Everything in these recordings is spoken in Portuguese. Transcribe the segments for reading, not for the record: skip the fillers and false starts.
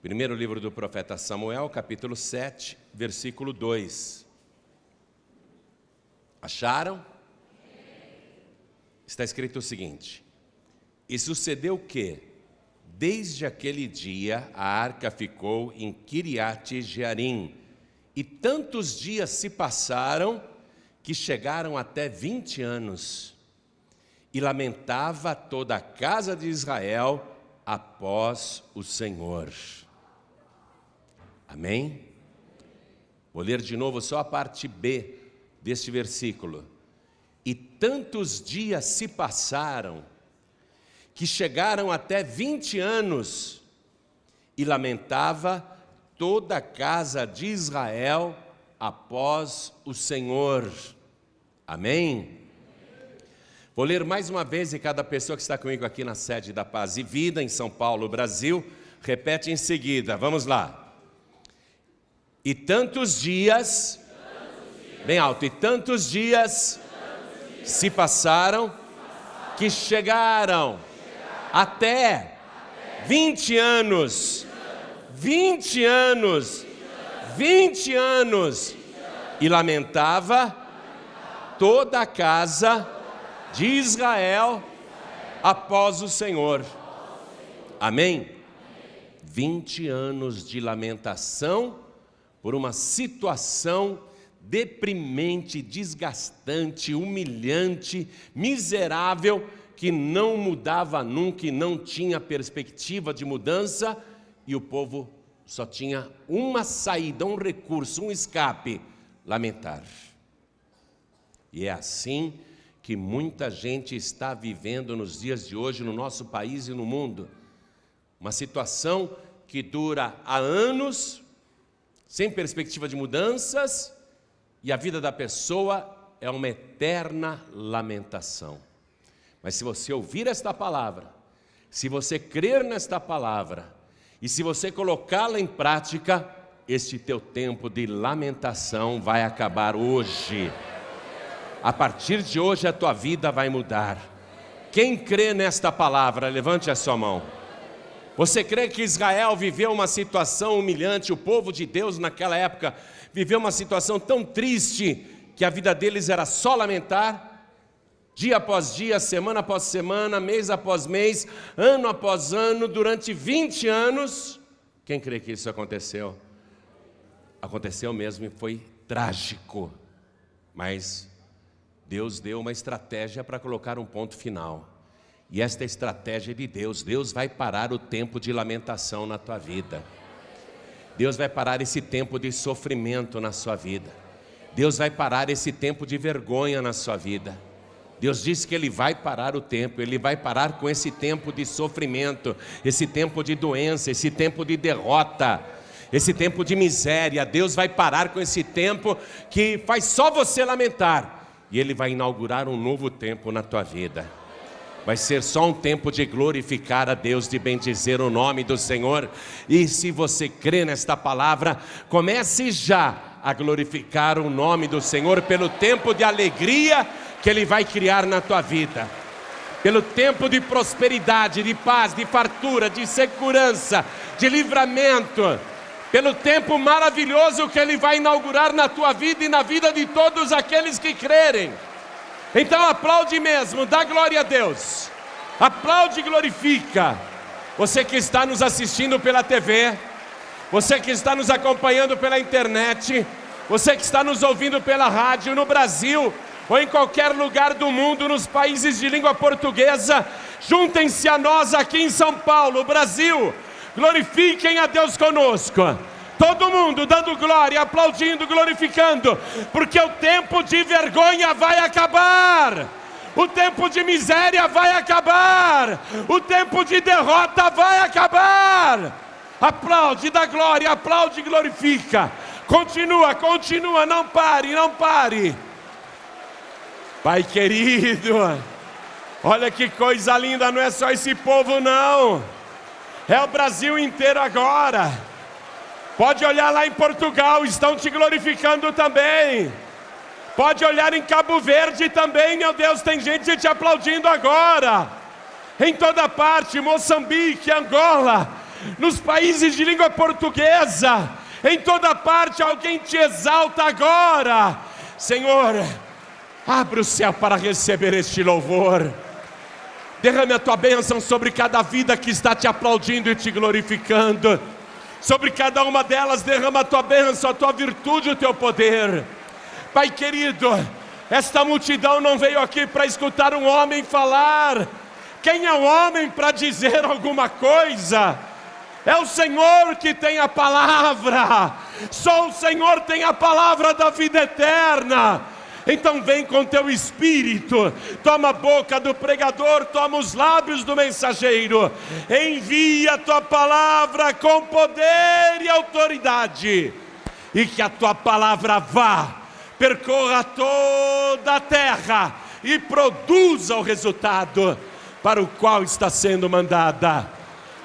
Primeiro livro do profeta Samuel, capítulo 7, versículo 2. Acharam? Está escrito o seguinte: e sucedeu que, desde aquele dia, a arca ficou em Quiriate-Jearim, e tantos dias se passaram, que chegaram até 20 anos, e lamentava toda a casa de Israel após o Senhor. Amém? Vou ler de novo só a parte B deste versículo. E tantos dias se passaram, que chegaram até 20 anos, e lamentava toda a casa de Israel após o Senhor. Amém? Vou ler mais uma vez, e cada pessoa que está comigo aqui na sede da Paz e Vida, em São Paulo, Brasil, repete em seguida. Vamos lá. E tantos dias, bem alto, e tantos dias se passaram, que chegaram até 20 anos, 20 anos, 20 anos, e lamentava toda a casa de Israel após o Senhor. Amém? 20 anos de lamentação por uma situação deprimente, desgastante, humilhante, miserável, que não mudava nunca e não tinha perspectiva de mudança, e o povo só tinha uma saída, um recurso, um escape: lamentar. E é assim que muita gente está vivendo nos dias de hoje no nosso país e no mundo. Uma situação que dura há anos, sem perspectiva de mudanças, e a vida da pessoa é uma eterna lamentação. Mas se você ouvir esta palavra, se você crer nesta palavra, e se você colocá-la em prática, este teu tempo de lamentação vai acabar hoje. A partir de hoje a tua vida vai mudar. Quem crê nesta palavra, levante a sua mão. Você crê que Israel viveu uma situação humilhante, o povo de Deus naquela época viveu uma situação tão triste, que a vida deles era só lamentar? Dia após dia, semana após semana, mês após mês, ano após ano, durante 20 anos. Quem crê que isso aconteceu? Aconteceu mesmo e foi trágico. Mas Deus deu uma estratégia para colocar um ponto final. E esta é a estratégia de Deus. Deus vai parar o tempo de lamentação na tua vida. Deus vai parar esse tempo de sofrimento na sua vida. Deus vai parar esse tempo de vergonha na sua vida. Deus disse que Ele vai parar o tempo. Ele vai parar com esse tempo de sofrimento, esse tempo de doença, esse tempo de derrota, esse tempo de miséria. Deus vai parar com esse tempo que faz só você lamentar. E Ele vai inaugurar um novo tempo na tua vida. Vai ser só um tempo de glorificar a Deus, de bendizer o nome do Senhor. E se você crê nesta palavra, comece já a glorificar o nome do Senhor pelo tempo de alegria que Ele vai criar na tua vida, pelo tempo de prosperidade, de paz, de fartura, de segurança, de livramento, pelo tempo maravilhoso que Ele vai inaugurar na tua vida e na vida de todos aqueles que crerem. Então aplaude mesmo, dá glória a Deus, aplaude e glorifica. Você que está nos assistindo pela TV, você que está nos acompanhando pela internet, você que está nos ouvindo pela rádio no Brasil, ou em qualquer lugar do mundo, nos países de língua portuguesa, juntem-se a nós aqui em São Paulo, Brasil, glorifiquem a Deus conosco. Todo mundo dando glória, aplaudindo, glorificando, porque o tempo de vergonha vai acabar, o tempo de miséria vai acabar, o tempo de derrota vai acabar. Aplaude, dá glória, aplaude e glorifica. Continua, continua, não pare, não pare. Pai querido, olha que coisa linda, não é só esse povo não, é o Brasil inteiro agora. Pode olhar lá em Portugal, estão te glorificando também. Pode olhar em Cabo Verde também, meu Deus, tem gente te aplaudindo agora. Em toda parte, Moçambique, Angola, nos países de língua portuguesa, em toda parte alguém te exalta agora. Senhor, abre o céu para receber este louvor. Derrame a tua bênção sobre cada vida que está te aplaudindo e te glorificando. Sobre cada uma delas derrama a tua bênção, a tua virtude, o teu poder. Pai querido, esta multidão não veio aqui para escutar um homem falar. Quem é o homem para dizer alguma coisa? É o Senhor que tem a palavra. Só o Senhor tem a palavra da vida eterna. Então vem com teu Espírito, toma a boca do pregador, toma os lábios do mensageiro, envia a tua palavra com poder e autoridade, e que a tua palavra vá, percorra toda a terra e produza o resultado para o qual está sendo mandada,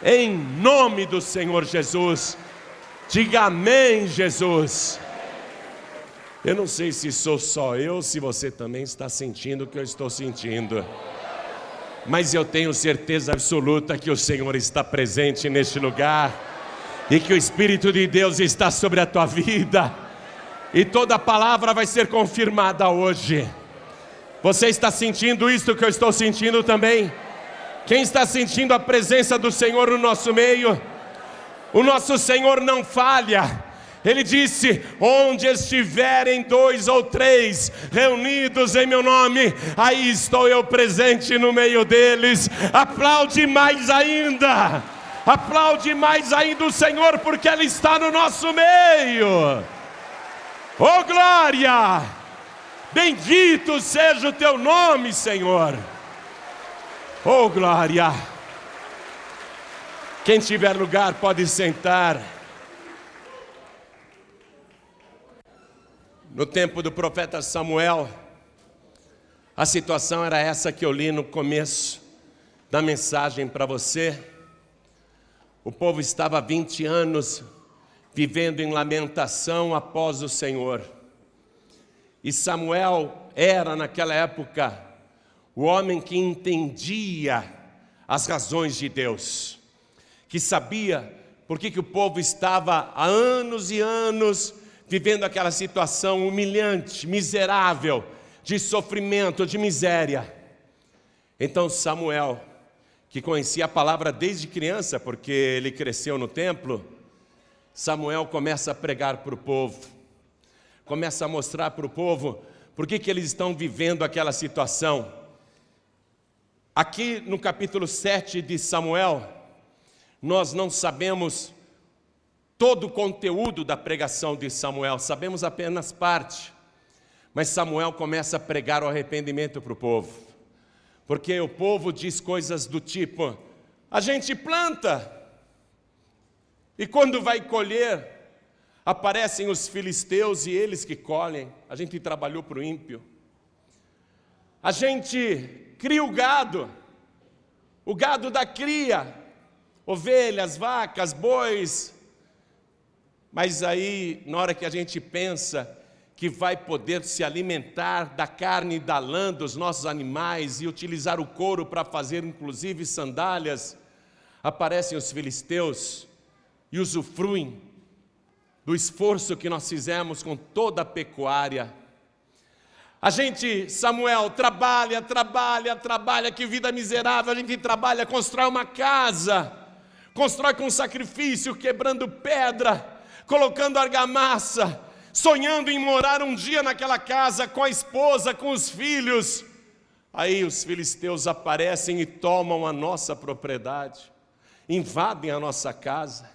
em nome do Senhor Jesus. Diga amém, Jesus. Eu não sei se sou só eu, se você também está sentindo o que eu estou sentindo, mas eu tenho certeza absoluta que o Senhor está presente neste lugar, e que o Espírito de Deus está sobre a tua vida, e toda palavra vai ser confirmada hoje. Você está sentindo isso que eu estou sentindo também? Quem está sentindo a presença do Senhor no nosso meio? O nosso Senhor não falha. Ele disse: onde estiverem 2 ou 3 reunidos em meu nome, aí estou eu presente no meio deles. Aplaude mais ainda o Senhor, porque Ele está no nosso meio. Oh glória, bendito seja o teu nome, Senhor. Oh glória. Quem tiver lugar pode sentar. No tempo do profeta Samuel, a situação era essa que eu li no começo da mensagem para você. O povo estava há 20 anos vivendo em lamentação após o Senhor. E Samuel era, naquela época, o homem que entendia as razões de Deus, que sabia por que o povo estava há anos e anos vivendo aquela situação humilhante, miserável, de sofrimento, de miséria. Então Samuel, que conhecia a palavra desde criança, porque ele cresceu no templo, Samuel começa a pregar para o povo, começa a mostrar para o povo por que eles estão vivendo aquela situação. Aqui no capítulo 7 de Samuel, nós não sabemos todo o conteúdo da pregação de Samuel, sabemos apenas parte. Mas Samuel começa a pregar o arrependimento para o povo, porque o povo diz coisas do tipo: a gente planta, e quando vai colher, aparecem os filisteus e eles que colhem. A gente trabalhou para o ímpio. A gente cria o gado da cria, ovelhas, vacas, bois. Mas aí, na hora que a gente pensa que vai poder se alimentar da carne e da lã dos nossos animais e utilizar o couro para fazer inclusive sandálias, aparecem os filisteus e usufruem do esforço que nós fizemos com toda a pecuária. Samuel trabalha, que vida miserável. A gente trabalha, constrói uma casa, constrói com sacrifício, quebrando pedra, colocando argamassa, sonhando em morar um dia naquela casa com a esposa, com os filhos. Aí os filisteus aparecem e tomam a nossa propriedade, invadem a nossa casa.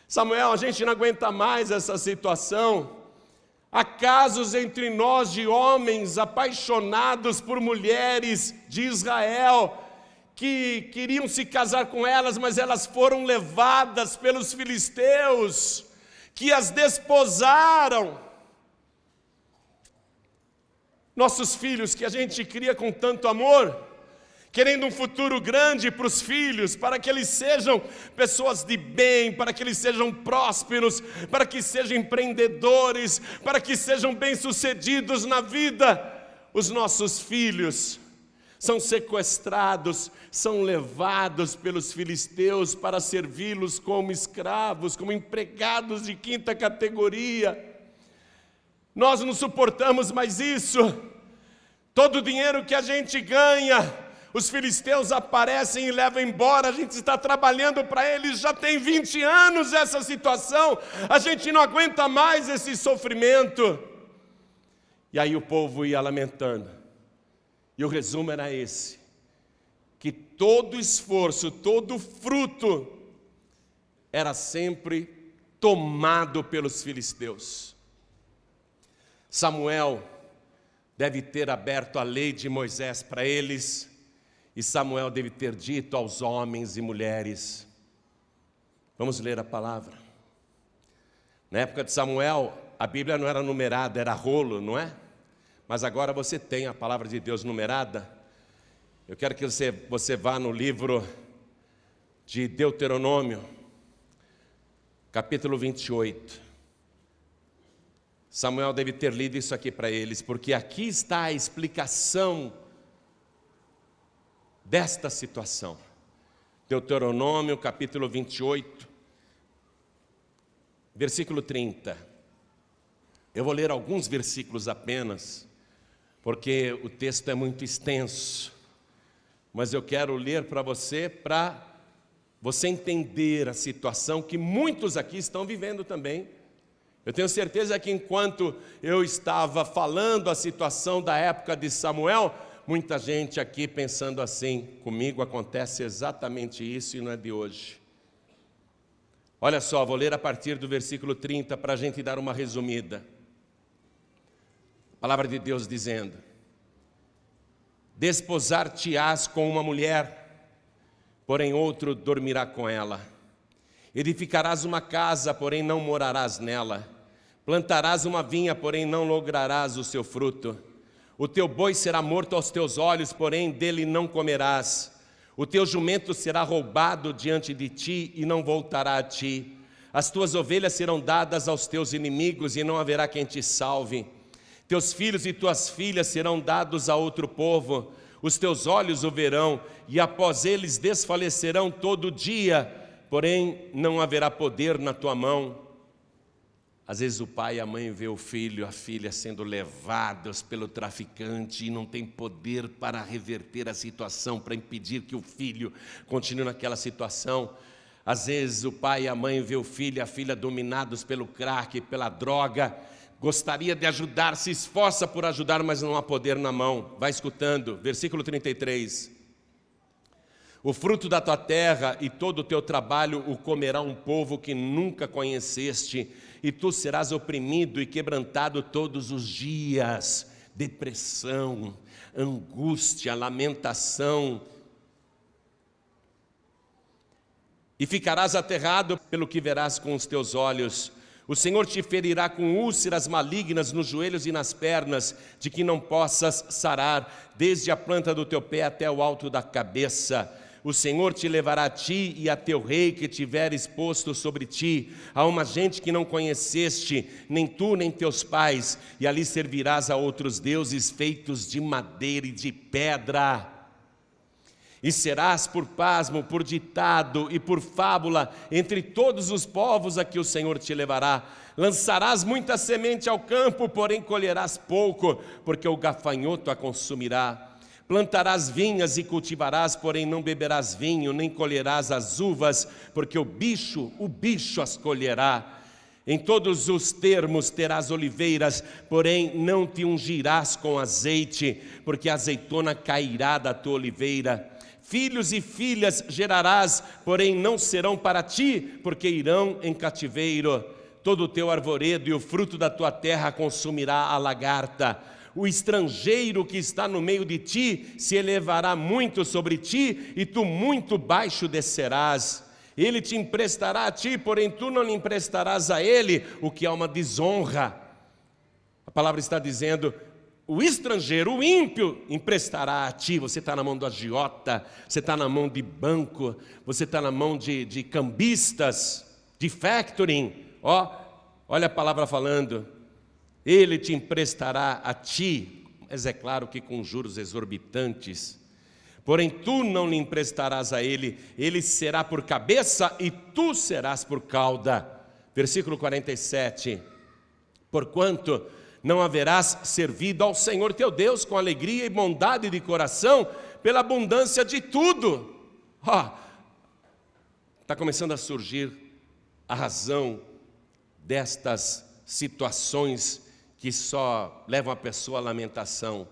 Samuel, a gente não aguenta mais essa situação. Há casos entre nós de homens apaixonados por mulheres de Israel, que queriam se casar com elas, mas elas foram levadas pelos filisteus, que as desposaram. Nossos filhos, que a gente cria com tanto amor, querendo um futuro grande para os filhos, para que eles sejam pessoas de bem, para que eles sejam prósperos, para que sejam empreendedores, para que sejam bem-sucedidos na vida. Os nossos filhos são sequestrados, são levados pelos filisteus para servi-los como escravos, como empregados de quinta categoria. Nós não suportamos mais isso. Todo o dinheiro que a gente ganha, os filisteus aparecem e levam embora, a gente está trabalhando para eles, já tem 20 anos essa situação, a gente não aguenta mais esse sofrimento. E aí o povo ia lamentando. E o resumo era esse, que todo esforço, todo fruto era sempre tomado pelos filisteus. Samuel deve ter aberto a lei de Moisés para eles, e Samuel deve ter dito aos homens e mulheres. Vamos ler a palavra. Na época de Samuel, a Bíblia não era numerada, era rolo, não é? Mas agora você tem a palavra de Deus numerada. Eu quero que você vá no livro de Deuteronômio, capítulo 28. Samuel deve ter lido isso aqui para eles, porque aqui está a explicação desta situação. Deuteronômio, capítulo 28, versículo 30. Eu vou ler alguns versículos apenas, porque o texto é muito extenso, mas eu quero ler para você entender a situação que muitos aqui estão vivendo também. Eu tenho certeza que enquanto eu estava falando a situação da época de Samuel, muita gente aqui pensando assim, comigo acontece exatamente isso e não é de hoje. Olha só, vou ler a partir do versículo 30 para a gente dar uma resumida. Palavra de Deus dizendo: desposar-te-ás com uma mulher, porém outro dormirá com ela. Edificarás uma casa, porém não morarás nela. Plantarás uma vinha, porém não lograrás o seu fruto. O teu boi será morto aos teus olhos, porém dele não comerás. O teu jumento será roubado diante de ti e não voltará a ti. As tuas ovelhas serão dadas aos teus inimigos e não haverá quem te salve. Teus filhos e tuas filhas serão dados a outro povo, os teus olhos o verão, e após eles desfalecerão todo dia, porém não haverá poder na tua mão. Às vezes o pai e a mãe vê o filho, a filha sendo levados pelo traficante e não tem poder para reverter a situação, para impedir que o filho continue naquela situação. Às vezes o pai e a mãe vê o filho e a filha dominados pelo crack, pela droga, gostaria de ajudar, se esforça por ajudar, mas não há poder na mão. Vai escutando, versículo 33. O fruto da tua terra e todo o teu trabalho o comerá um povo que nunca conheceste, e tu serás oprimido e quebrantado todos os dias. Depressão, angústia, lamentação. E ficarás aterrado pelo que verás com os teus olhos. O Senhor te ferirá com úlceras malignas nos joelhos e nas pernas, de que não possas sarar, desde a planta do teu pé até o alto da cabeça. O Senhor te levará a ti e a teu rei que tiveres posto sobre ti, a uma gente que não conheceste, nem tu nem teus pais, e ali servirás a outros deuses feitos de madeira e de pedra. E serás por pasmo, por ditado e por fábula entre todos os povos a que o Senhor te levará. Lançarás muita semente ao campo, porém colherás pouco, porque o gafanhoto a consumirá. Plantarás vinhas e cultivarás, porém não beberás vinho, nem colherás as uvas, porque o bicho as colherá. Em todos os termos terás oliveiras, porém não te ungirás com azeite, porque a azeitona cairá da tua oliveira. Filhos e filhas gerarás, porém não serão para ti, porque irão em cativeiro. Todo o teu arvoredo e o fruto da tua terra consumirá a lagarta. O estrangeiro que está no meio de ti se elevará muito sobre ti, e tu muito baixo descerás. Ele te emprestará a ti, porém tu não lhe emprestarás a ele, o que é uma desonra. A palavra está dizendo: o estrangeiro, o ímpio, emprestará a ti. Você está na mão do agiota, você está na mão de banco, você está na mão de cambistas, de factoring. Olha a palavra falando: ele te emprestará a ti, mas é claro que com juros exorbitantes. Porém tu não lhe emprestarás a ele, ele será por cabeça e tu serás por cauda. Versículo 47. Porquanto não haverás servido ao Senhor teu Deus com alegria e bondade de coração, pela abundância de tudo. Está começando a surgir a razão destas situações que só levam a pessoa à lamentação.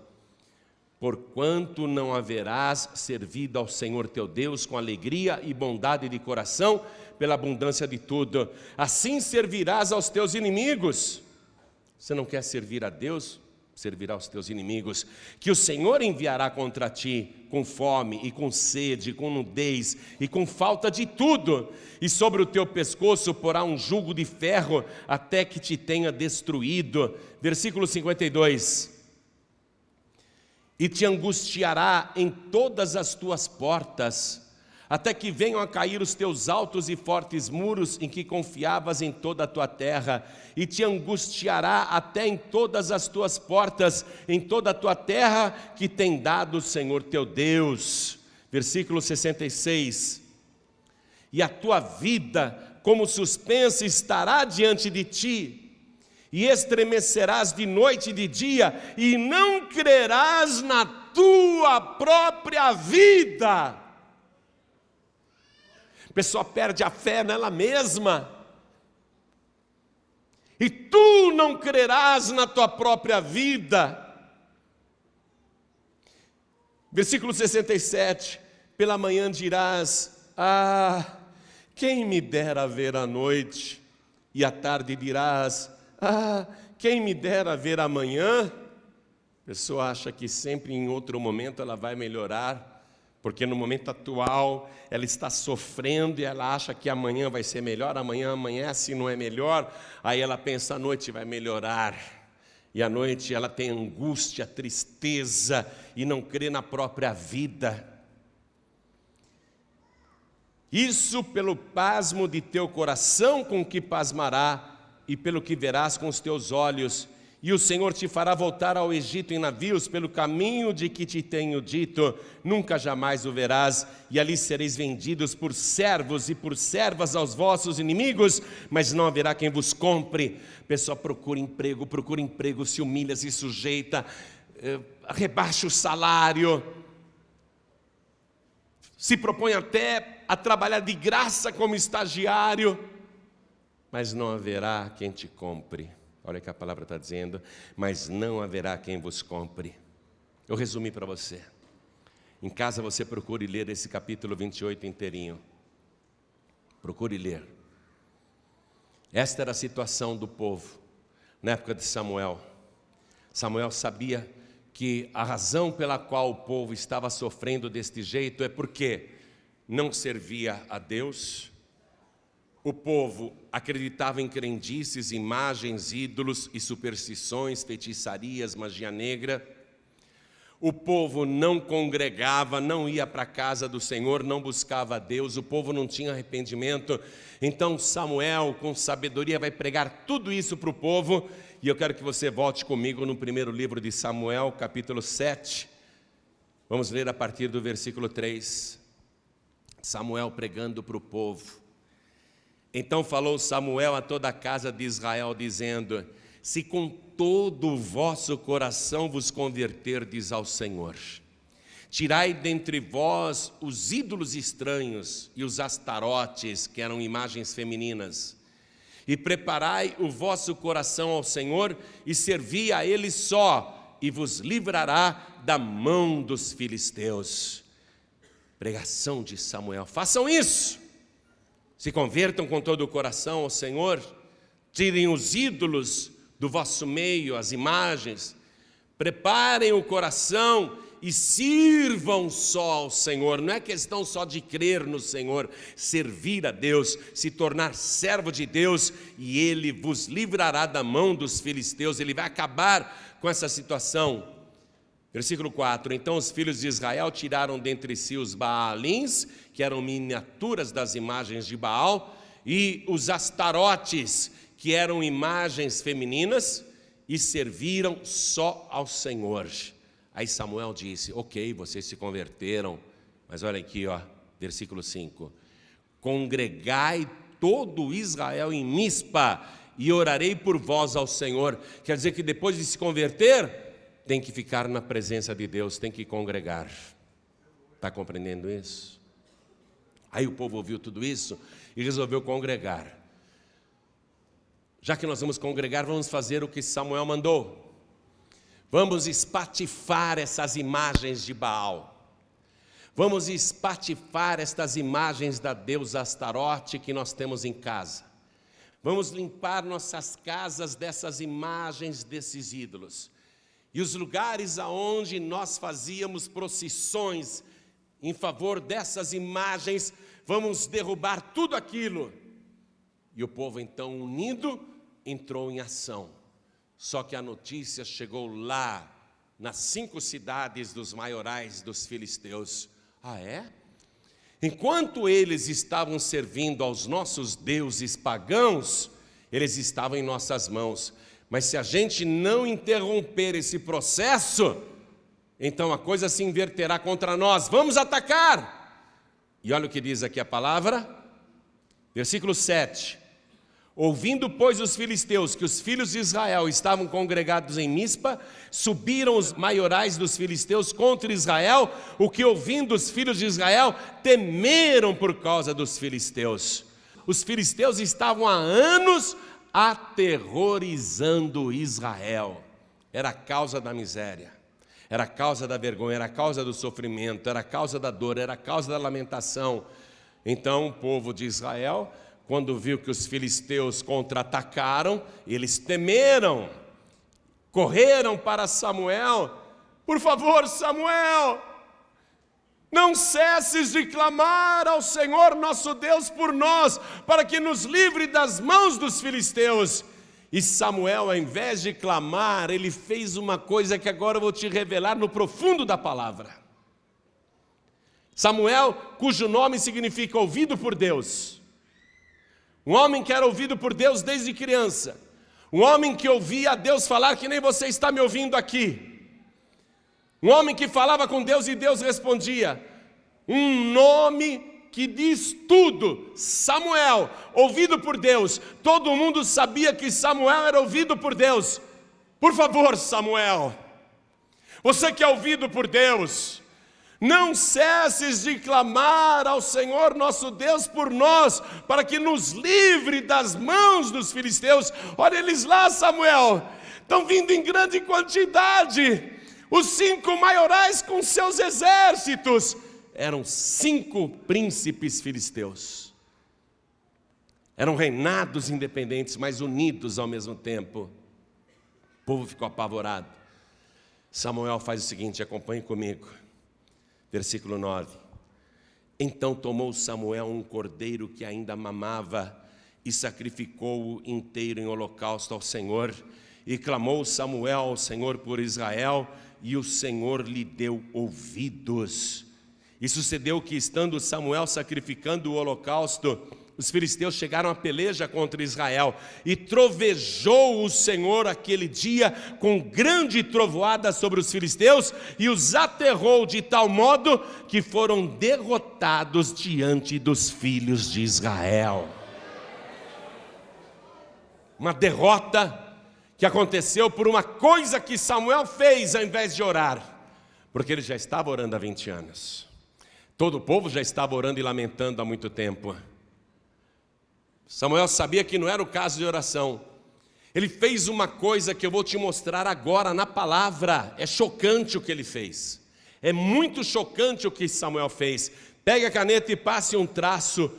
Porquanto não haverás servido ao Senhor teu Deus com alegria e bondade de coração, pela abundância de tudo. Assim servirás aos teus inimigos. Você não quer servir a Deus? Servirá aos teus inimigos, que o Senhor enviará contra ti, com fome e com sede, com nudez e com falta de tudo, e sobre o teu pescoço porá um jugo de ferro, até que te tenha destruído. Versículo 52. E te angustiará em todas as tuas portas, até que venham a cair os teus altos e fortes muros em que confiavas em toda a tua terra, e te angustiará até em todas as tuas portas, em toda a tua terra que tem dado o Senhor teu Deus. Versículo 66. E a tua vida como suspensa estará diante de ti, e estremecerás de noite e de dia, e não crerás na tua própria vida. A pessoa perde a fé nela mesma, e tu não crerás na tua própria vida. Versículo 67, pela manhã dirás, quem me dera ver a noite, e à tarde dirás, quem me dera ver amanhã. A pessoa acha que sempre em outro momento ela vai melhorar, porque no momento atual ela está sofrendo e ela acha que amanhã vai ser melhor, amanhã amanhece e não é melhor, aí ela pensa, a noite vai melhorar, e à noite ela tem angústia, tristeza e não crê na própria vida. Isso pelo pasmo de teu coração com que pasmará, e pelo que verás com os teus olhos, e o Senhor te fará voltar ao Egito em navios, pelo caminho de que te tenho dito, nunca jamais o verás, e ali sereis vendidos por servos e por servas aos vossos inimigos, mas não haverá quem vos compre. A pessoa procura emprego, se humilha, se sujeita, rebaixa o salário, se propõe até a trabalhar de graça como estagiário, mas não haverá quem te compre. Olha o que a palavra está dizendo, mas não haverá quem vos compre. Eu resumi para você. Em casa você procure ler esse capítulo 28 inteirinho. Procure ler. Esta era a situação do povo na época de Samuel. Samuel sabia que a razão pela qual o povo estava sofrendo deste jeito é porque não servia a Deus. O povo acreditava em crendices, imagens, ídolos e superstições, feitiçarias, magia negra. O povo não congregava, não ia para a casa do Senhor, não buscava a Deus, o povo não tinha arrependimento. Então Samuel, com sabedoria, vai pregar tudo isso para o povo. E eu quero que você volte comigo no primeiro livro de Samuel, capítulo 7. Vamos ler a partir do versículo 3. Samuel pregando para o povo. Então falou Samuel a toda a casa de Israel, dizendo: se com todo o vosso coração vos converterdes ao Senhor, tirai dentre vós os ídolos estranhos e os astarotes, que eram imagens femininas, e preparai o vosso coração ao Senhor, e servi a Ele só, e vos livrará da mão dos filisteus. Pregação de Samuel: façam isso. Se convertam com todo o coração ao Senhor, tirem os ídolos do vosso meio, as imagens, preparem o coração e sirvam só ao Senhor. Não é questão só de crer no Senhor, servir a Deus, se tornar servo de Deus, e Ele vos livrará da mão dos filisteus. Ele vai acabar com essa situação. Versículo 4, então os filhos de Israel tiraram dentre si os Baalins, que eram miniaturas das imagens de Baal, e os astarotes, que eram imagens femininas, e serviram só ao Senhor. Aí Samuel disse: ok, vocês se converteram, mas olha aqui, ó, versículo 5: congregai todo Israel em Mispa, e orarei por vós ao Senhor. Quer dizer que depois de se converter, tem que ficar na presença de Deus, tem que congregar. Está compreendendo isso? Aí o povo ouviu tudo isso e resolveu congregar. Já que nós vamos congregar, vamos fazer o que Samuel mandou. Vamos espatifar essas imagens de Baal. Vamos espatifar estas imagens da deusa Astarote que nós temos em casa. Vamos limpar nossas casas dessas imagens, desses ídolos. E os lugares aonde nós fazíamos procissões em favor dessas imagens, vamos derrubar tudo aquilo. E o povo então, unido, entrou em ação. Só que a notícia chegou lá, nas 5 cidades dos maiorais dos filisteus. Ah, é? Enquanto eles estavam servindo aos nossos deuses pagãos, eles estavam em nossas mãos. Mas se a gente não interromper esse processo, então a coisa se inverterá contra nós. Vamos atacar! E olha o que diz aqui a palavra, versículo 7. Ouvindo, pois, os filisteus que os filhos de Israel estavam congregados em Mispa, subiram os maiorais dos filisteus contra Israel, o que ouvindo os filhos de Israel, temeram por causa dos filisteus. Os filisteus estavam há anos aterrorizando Israel. Era a causa da miséria, era a causa da vergonha, era a causa do sofrimento, era a causa da dor, era a causa da lamentação. Então o povo de Israel, quando viu que os filisteus contra-atacaram, eles temeram, correram para Samuel: por favor, Samuel, não cesses de clamar ao Senhor nosso Deus por nós, para que nos livre das mãos dos filisteus. E Samuel, ao invés de clamar, ele fez uma coisa que agora eu vou te revelar no profundo da palavra. Samuel, cujo nome significa ouvido por Deus, um homem que era ouvido por Deus desde criança, um homem que ouvia a Deus falar que nem você está me ouvindo aqui, um homem que falava com Deus e Deus respondia, um nome que diz tudo, Samuel, ouvido por Deus. Todo mundo sabia que Samuel era ouvido por Deus. Por favor, Samuel, você que é ouvido por Deus, não cesses de clamar ao Senhor nosso Deus por nós, para que nos livre das mãos dos filisteus. Olha eles lá, Samuel, estão vindo em grande quantidade, os 5 maiorais com seus exércitos. Eram 5 príncipes filisteus, eram reinados independentes, mas unidos ao mesmo tempo. O povo ficou apavorado. Samuel faz o seguinte, acompanhe comigo. Versículo 9. Então tomou Samuel um cordeiro que ainda mamava e sacrificou-o inteiro em holocausto ao Senhor. E clamou Samuel ao Senhor por Israel, e o Senhor lhe deu ouvidos. E sucedeu que, estando Samuel sacrificando o holocausto, os filisteus chegaram à peleja contra Israel, e trovejou o Senhor aquele dia com grande trovoada sobre os filisteus, e os aterrou de tal modo que foram derrotados diante dos filhos de Israel. Uma derrota que aconteceu por uma coisa que Samuel fez ao invés de orar, porque ele já estava orando há 20 anos. Todo o povo já estava orando e lamentando há muito tempo. Samuel sabia que não era o caso de oração. Ele fez uma coisa que eu vou te mostrar agora na palavra. É chocante o que ele fez. É muito chocante o que Samuel fez. Pegue a caneta e passe um traço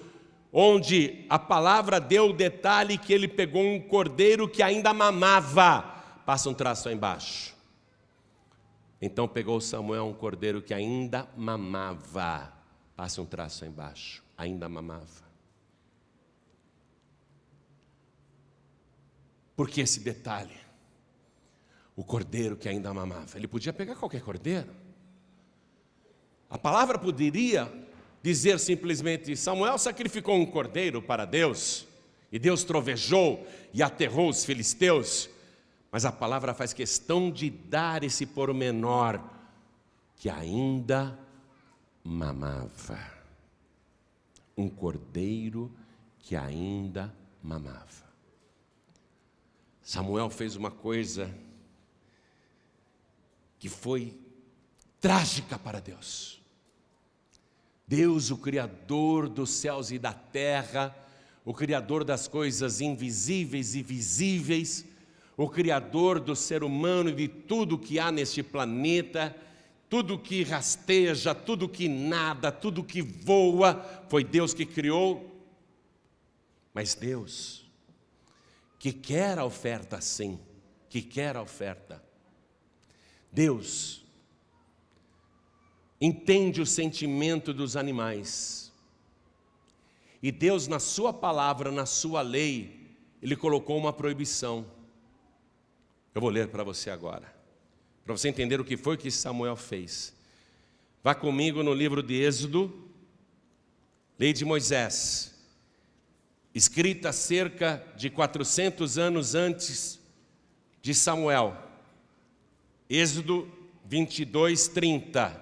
onde a palavra deu o detalhe que ele pegou um cordeiro que ainda mamava. Passa um traço aí embaixo. Então pegou Samuel um cordeiro que ainda mamava. Passa um traço aí embaixo. Ainda mamava. Por que esse detalhe? O cordeiro que ainda mamava. Ele podia pegar qualquer cordeiro. A palavra poderia dizer simplesmente: Samuel sacrificou um cordeiro para Deus, e Deus trovejou e aterrou os filisteus. Mas a palavra faz questão de dar esse pormenor. que ainda mamava. Um cordeiro que ainda mamava. Samuel fez uma coisa que foi trágica para Deus. Deus, o Criador dos céus e da terra, o Criador das coisas invisíveis e visíveis, o Criador do ser humano e de tudo que há neste planeta, tudo que rasteja, tudo que nada, tudo que voa, foi Deus que criou. Mas Deus, que quer a oferta sim, que quer a oferta. Deus entende o sentimento dos animais. E Deus, na sua palavra, na sua lei, Ele colocou uma proibição. Eu vou ler para você agora, para você entender o que foi que Samuel fez. Vá comigo no livro de Êxodo, lei de Moisés, escrita cerca de 400 anos antes de Samuel. Êxodo 22, 30.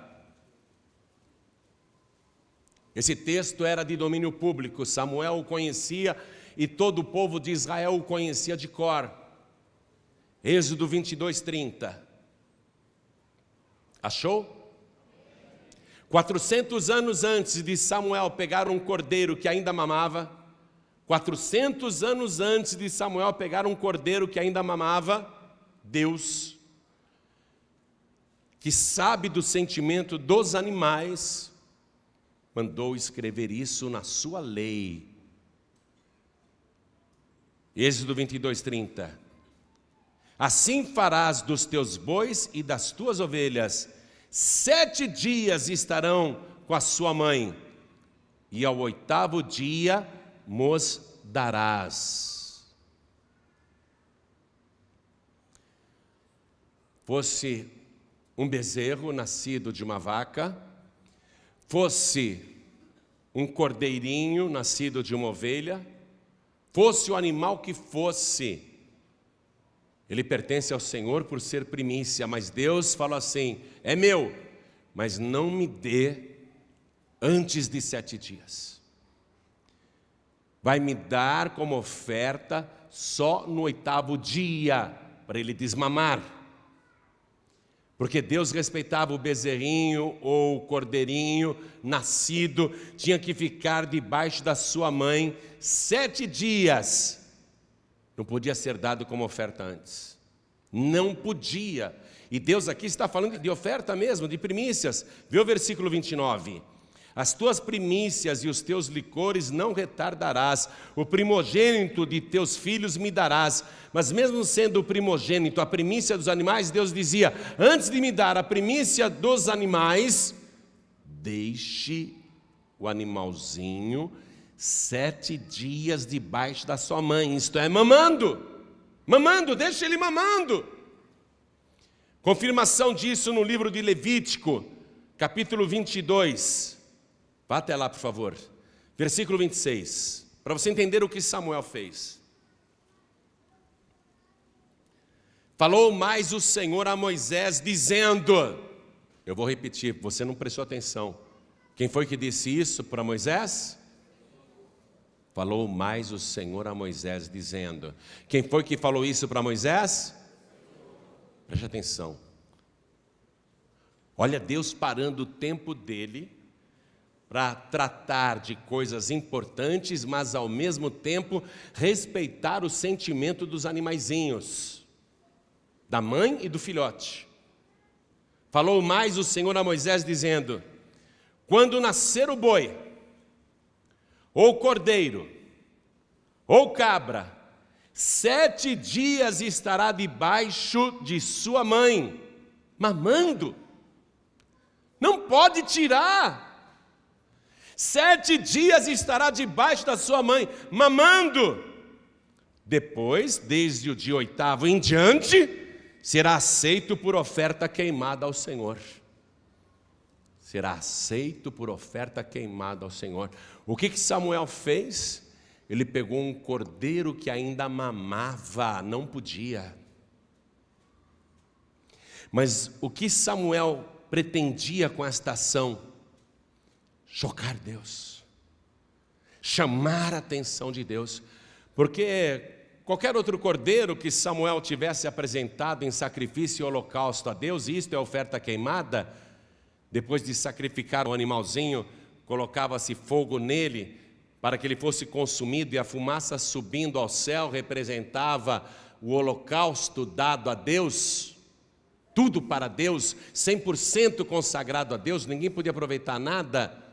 Esse texto era de domínio público, Samuel o conhecia e todo o povo de Israel o conhecia de cor. Êxodo 22, 30. Achou? 400 anos antes de Samuel pegar um cordeiro que ainda mamava, 400 anos antes de Samuel pegar um cordeiro que ainda mamava, Deus, que sabe do sentimento dos animais, mandou escrever isso na sua lei. Êxodo 22, 30. Assim farás dos teus bois e das tuas ovelhas, 7 dias estarão com a sua mãe, e ao 8º dia mos darás. Fosse um bezerro nascido de uma vaca, fosse um cordeirinho nascido de uma ovelha, fosse o animal que fosse, ele pertence ao Senhor por ser primícia, mas Deus falou assim, é meu, mas não me dê antes de 7 dias. Vai me dar como oferta só no 8º dia, para ele desmamar. Porque Deus respeitava o bezerrinho ou o cordeirinho nascido, tinha que ficar debaixo da sua mãe 7 dias. Não podia ser dado como oferta antes. Não podia. E Deus aqui está falando de oferta mesmo, de primícias. Vê o versículo 29. As tuas primícias e os teus licores não retardarás, o primogênito de teus filhos me darás. Mas mesmo sendo o primogênito, a primícia dos animais, Deus dizia, antes de me dar a primícia dos animais, deixe o animalzinho 7 dias debaixo da sua mãe, isto é, mamando, deixa ele mamando. Confirmação disso no livro de Levítico, capítulo 22, vá até lá por favor, versículo 26, para você entender o que Samuel fez. Falou mais o Senhor a Moisés dizendo, eu vou repetir, você não prestou atenção, quem foi que disse isso para Moisés? Falou mais o Senhor a Moisés dizendo, quem foi que falou isso para Moisés? Preste atenção, olha Deus parando o tempo dele, para tratar de coisas importantes, mas ao mesmo tempo respeitar o sentimento dos animaizinhos, da mãe e do filhote. Falou mais o Senhor a Moisés dizendo, quando nascer o boi, ou cordeiro, ou cabra, 7 dias estará debaixo de sua mãe, mamando, não pode tirar. 7 dias estará debaixo da sua mãe, mamando. Depois, desde o dia 8º em diante, será aceito por oferta queimada ao Senhor. Será aceito por oferta queimada ao Senhor. O que Samuel fez? Ele pegou um cordeiro que ainda mamava, não podia. Mas o que Samuel pretendia com esta ação? Chocar Deus, chamar a atenção de Deus, porque qualquer outro cordeiro que Samuel tivesse apresentado em sacrifício e holocausto a Deus, e isto é oferta queimada, depois de sacrificar um animalzinho, colocava-se fogo nele para que ele fosse consumido, e a fumaça subindo ao céu representava o holocausto dado a Deus, tudo para Deus, 100% consagrado a Deus, ninguém podia aproveitar nada.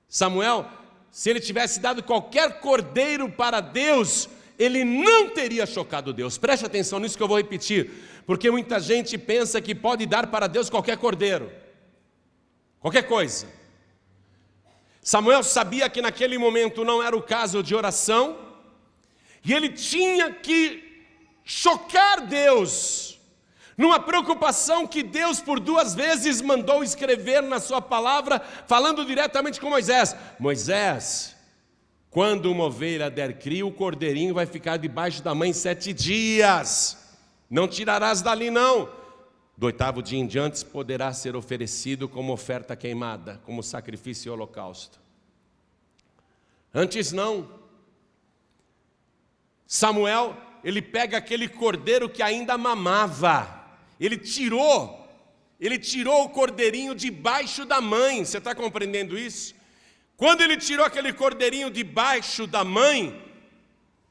Samuel, se ele tivesse dado qualquer cordeiro para Deus, ele não teria chocado Deus. Preste atenção nisso que eu vou repetir, porque muita gente pensa que pode dar para Deus qualquer cordeiro, qualquer coisa. Samuel sabia que naquele momento não era o caso de oração, e ele tinha que chocar Deus, numa preocupação que Deus por 2 vezes mandou escrever na sua palavra, falando diretamente com Moisés. Moisés, quando uma ovelha der cria, o cordeirinho vai ficar debaixo da mãe 7 dias, não tirarás dali não. Do 8º dia em diante poderá ser oferecido como oferta queimada, como sacrifício e holocausto. Antes não. Samuel, ele pega aquele cordeiro que ainda mamava, ele tirou o cordeirinho debaixo da mãe. Você está compreendendo isso? Quando ele tirou aquele cordeirinho debaixo da mãe,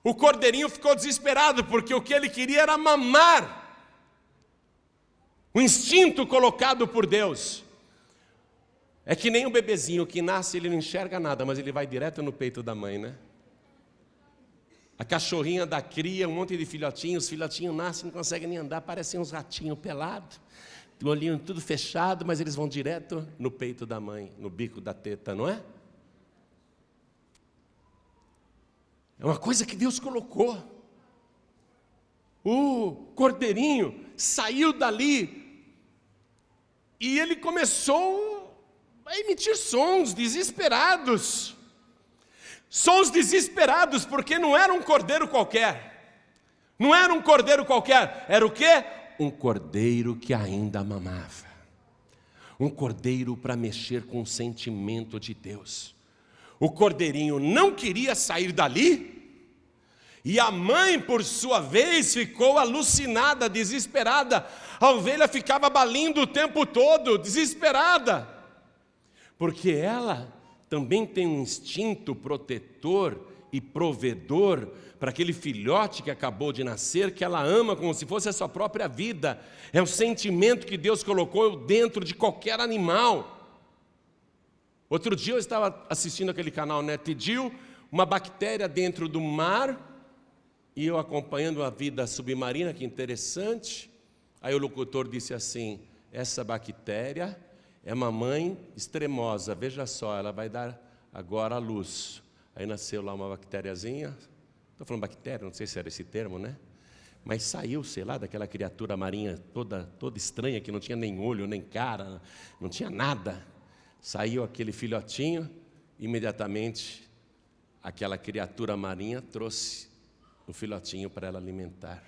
o cordeirinho ficou desesperado, porque o que ele queria era mamar. O instinto colocado por Deus. É que nem um bebezinho que nasce, ele não enxerga nada, mas ele vai direto no peito da mãe, né? A cachorrinha da cria, um monte de filhotinhos, os filhotinhos nascem, não conseguem nem andar, parecem uns ratinhos pelados, o olhinho tudo fechado, mas eles vão direto no peito da mãe, no bico da teta, não é? É uma coisa que Deus colocou. O cordeirinho saiu dali e ele começou a emitir sons desesperados. Sons desesperados, porque não era um cordeiro qualquer. Não era um cordeiro qualquer. Era o quê? Um cordeiro que ainda mamava. Um cordeiro para mexer com o sentimento de Deus. O cordeirinho não queria sair dali. E a mãe, por sua vez, ficou alucinada, desesperada. A ovelha ficava balindo o tempo todo, desesperada. Porque ela também tem um instinto protetor e provedor para aquele filhote que acabou de nascer, que ela ama como se fosse a sua própria vida. É o sentimento que Deus colocou dentro de qualquer animal. Outro dia eu estava assistindo aquele canal NetGeo, uma bactéria dentro do mar, e eu acompanhando a vida submarina, que interessante. Aí o locutor disse assim: essa bactéria é uma mãe extremosa, veja só, ela vai dar agora a luz. Aí nasceu lá uma bactériazinha, estou falando bactéria, não sei se era esse termo, né? Mas saiu, sei lá, daquela criatura marinha toda estranha, que não tinha nem olho, nem cara, não tinha nada. Saiu aquele filhotinho, imediatamente aquela criatura marinha trouxe o filhotinho para ela alimentar.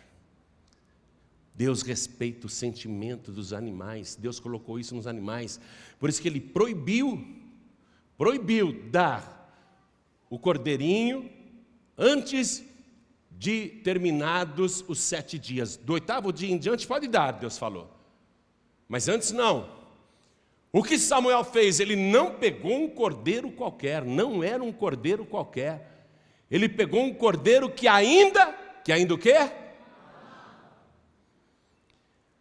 Deus respeita o sentimento dos animais, Deus colocou isso nos animais, por isso que Ele proibiu dar o cordeirinho antes de terminados os 7 dias. Do 8º dia em diante pode dar, Deus falou, mas antes não. O que Samuel fez? Ele não pegou um cordeiro qualquer, não era um cordeiro qualquer, ele pegou um cordeiro que ainda o quê?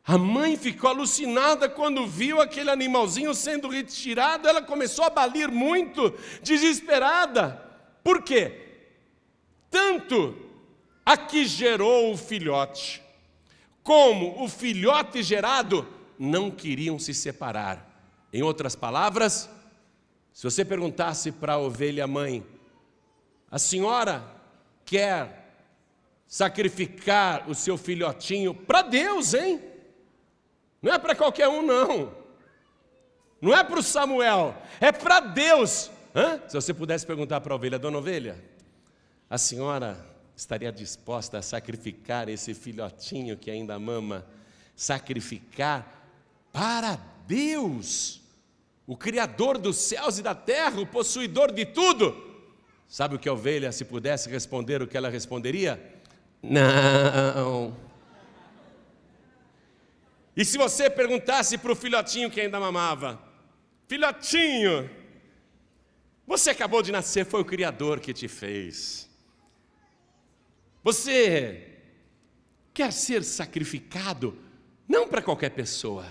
A mãe ficou alucinada quando viu aquele animalzinho sendo retirado, ela começou a balir muito, desesperada. Por quê? Tanto a que gerou o filhote, como o filhote gerado, não queriam se separar. Em outras palavras, se você perguntasse para a ovelha mãe: a senhora quer sacrificar o seu filhotinho para Deus, hein? Não é para qualquer um, não. Não é para o Samuel, é para Deus. Se você pudesse perguntar para a ovelha: dona ovelha, a senhora estaria disposta a sacrificar esse filhotinho que ainda mama, sacrificar para Deus, o Criador dos céus e da terra, o possuidor de tudo. Sabe o que a ovelha, se pudesse responder, o que ela responderia? Não. E se você perguntasse para o filhotinho que ainda mamava: filhotinho, você acabou de nascer, foi o Criador que te fez. Você quer ser sacrificado, não para qualquer pessoa,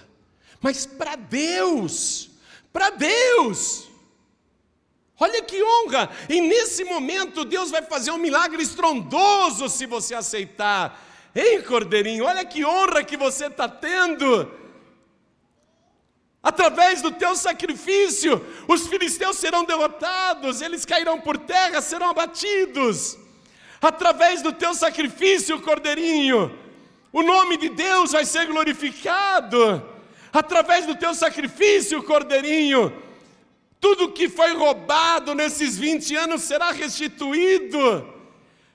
mas para Deus, para Deus. Olha que honra! E nesse momento Deus vai fazer um milagre estrondoso se você aceitar. Hein, cordeirinho, olha que honra que você está tendo. Através do teu sacrifício, os filisteus serão derrotados, eles cairão por terra, serão abatidos. Através do teu sacrifício, cordeirinho, o nome de Deus vai ser glorificado. Através do teu sacrifício, cordeirinho, tudo que foi roubado nesses 20 anos será restituído.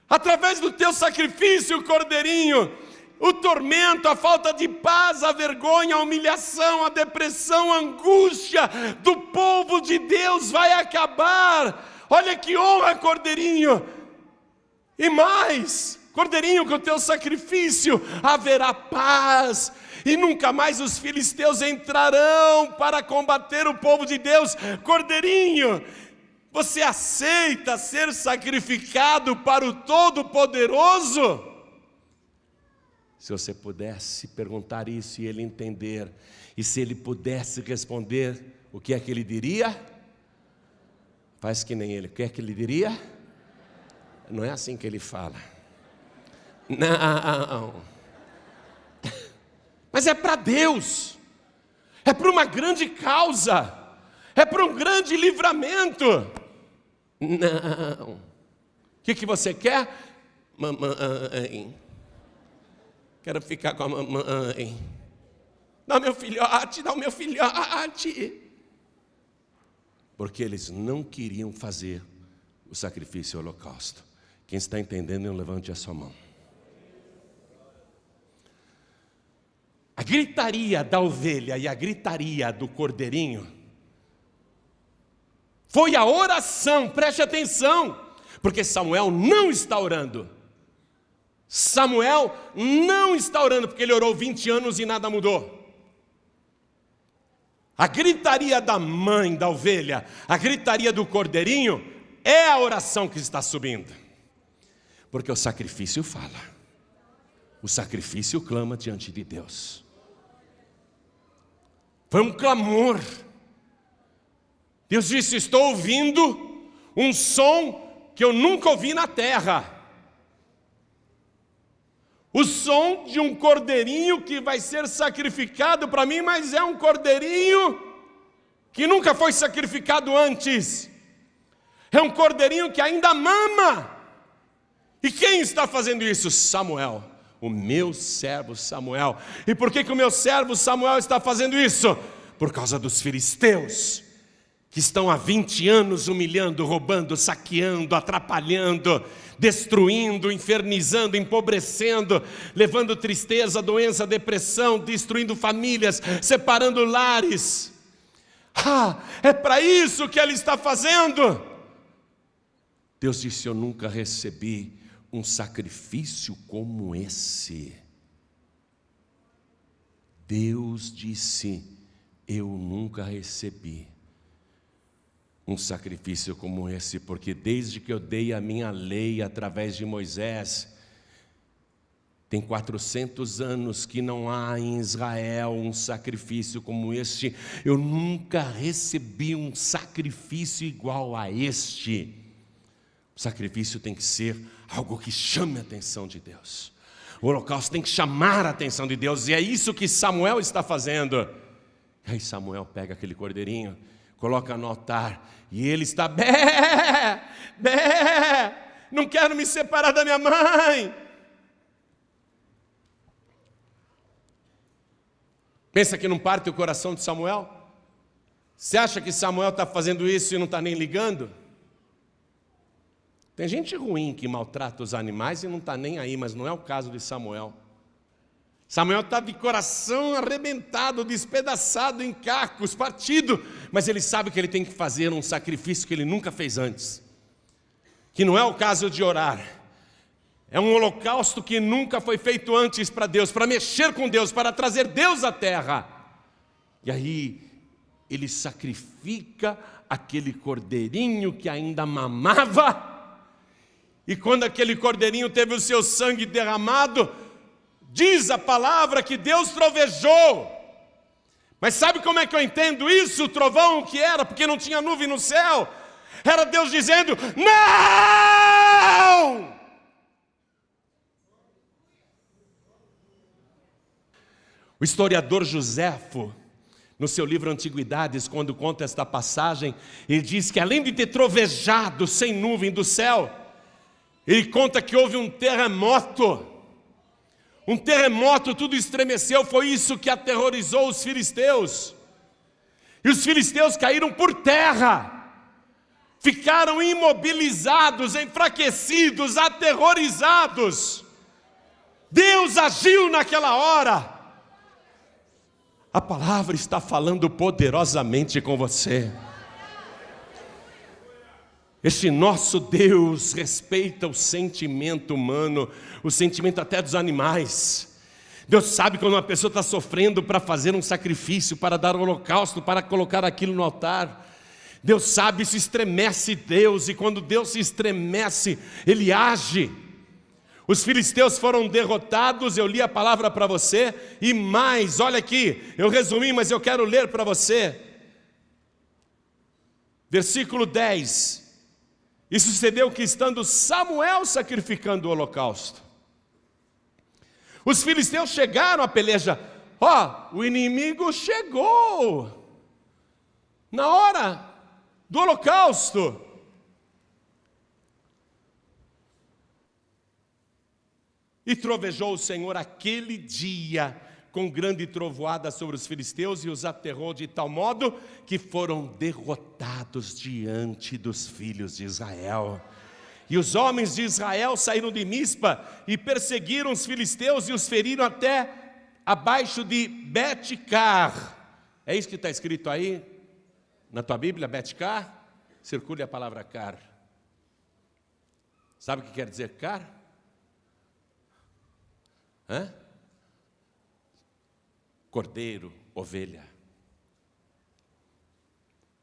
Através do teu sacrifício, cordeirinho, o tormento, a falta de paz, a vergonha, a humilhação, a depressão, a angústia do povo de Deus vai acabar. Olha que honra, cordeirinho. E mais, cordeirinho, com o teu sacrifício haverá paz. E nunca mais os filisteus entrarão para combater o povo de Deus. Cordeirinho, você aceita ser sacrificado para o Todo-Poderoso? Se você pudesse perguntar isso e ele entender, e se ele pudesse responder, o que é que ele diria? Faz que nem ele, o que é que ele diria? Não é assim que ele fala. Não. Mas é para Deus, é para uma grande causa, é para um grande livramento. Não. O que você quer? Mamãe. Quero ficar com a mamãe. Dá meu filhote, dá o meu filhote. Porque eles não queriam fazer o sacrifício e o holocausto. Quem está entendendo, levante a sua mão. A gritaria da ovelha e a gritaria do cordeirinho foi a oração, preste atenção, porque Samuel não está orando. Samuel não está orando, porque ele orou 20 anos e nada mudou. A gritaria da mãe da ovelha, a gritaria do cordeirinho, é a oração que está subindo. Porque o sacrifício fala, o sacrifício clama diante de Deus. Foi um clamor. Deus disse: estou ouvindo um som que eu nunca ouvi na terra. O som de um cordeirinho que vai ser sacrificado para mim, mas é um cordeirinho que nunca foi sacrificado antes. É um cordeirinho que ainda mama. E quem está fazendo isso? Samuel. O meu servo Samuel. E por que o meu servo Samuel está fazendo isso? Por causa dos filisteus, que estão há 20 anos humilhando, roubando, saqueando, atrapalhando, destruindo, infernizando, empobrecendo, levando tristeza, doença, depressão, destruindo famílias, separando lares. É para isso que ele está fazendo. Deus disse: eu nunca recebi um sacrifício como esse. Deus disse: eu nunca recebi um sacrifício como esse, porque desde que eu dei a minha lei através de Moisés, tem 400 anos que não há em Israel um sacrifício como este. Eu nunca recebi um sacrifício igual a este. O sacrifício tem que ser algo que chame a atenção de Deus. O holocausto tem que chamar a atenção de Deus, e é isso que Samuel está fazendo. Aí Samuel pega aquele cordeirinho, coloca no altar, e ele está não quero me separar da minha mãe. Pensa que não parte o coração de Samuel? Você acha que Samuel está fazendo isso e não está nem ligando? Tem gente ruim que maltrata os animais e não está nem aí, mas não é o caso de Samuel. Samuel está de coração arrebentado, despedaçado em cacos, partido, mas ele sabe que ele tem que fazer um sacrifício que ele nunca fez antes, que não é o caso de orar, é um holocausto que nunca foi feito antes para Deus, para mexer com Deus, para trazer Deus à terra. E aí ele sacrifica aquele cordeirinho que ainda mamava, e quando aquele cordeirinho teve o seu sangue derramado, diz a palavra que Deus trovejou. Mas sabe como é que eu entendo isso? O trovão o que era? Porque não tinha nuvem no céu. Era Deus dizendo: não! O historiador Joséfo, no seu livro Antiguidades, quando conta esta passagem, ele diz que além de ter trovejado sem nuvem do céu, ele conta que houve um terremoto. Um terremoto, tudo estremeceu, foi isso que aterrorizou os filisteus. E os filisteus caíram por terra, ficaram imobilizados, enfraquecidos, aterrorizados. Deus agiu naquela hora. A palavra está falando poderosamente com você. Este nosso Deus respeita o sentimento humano, o sentimento até dos animais. Deus sabe quando uma pessoa está sofrendo para fazer um sacrifício, para dar um holocausto, para colocar aquilo no altar. Deus sabe, isso estremece Deus, e quando Deus se estremece, Ele age. Os filisteus foram derrotados, eu li a palavra para você, e mais, olha aqui, eu resumi, mas eu quero ler para você. Versículo 10. E sucedeu que, estando Samuel sacrificando o holocausto, os filisteus chegaram à peleja. O inimigo chegou na hora do holocausto. E trovejou o Senhor aquele dia com grande trovoada sobre os filisteus, e os aterrou de tal modo que foram derrotados diante dos filhos de Israel. E os homens de Israel saíram de Mispa e perseguiram os filisteus e os feriram até abaixo de Bet-car. É isso que está escrito aí na tua Bíblia, Bet-car? Circule a palavra car. Sabe o que quer dizer car? Cordeiro, ovelha.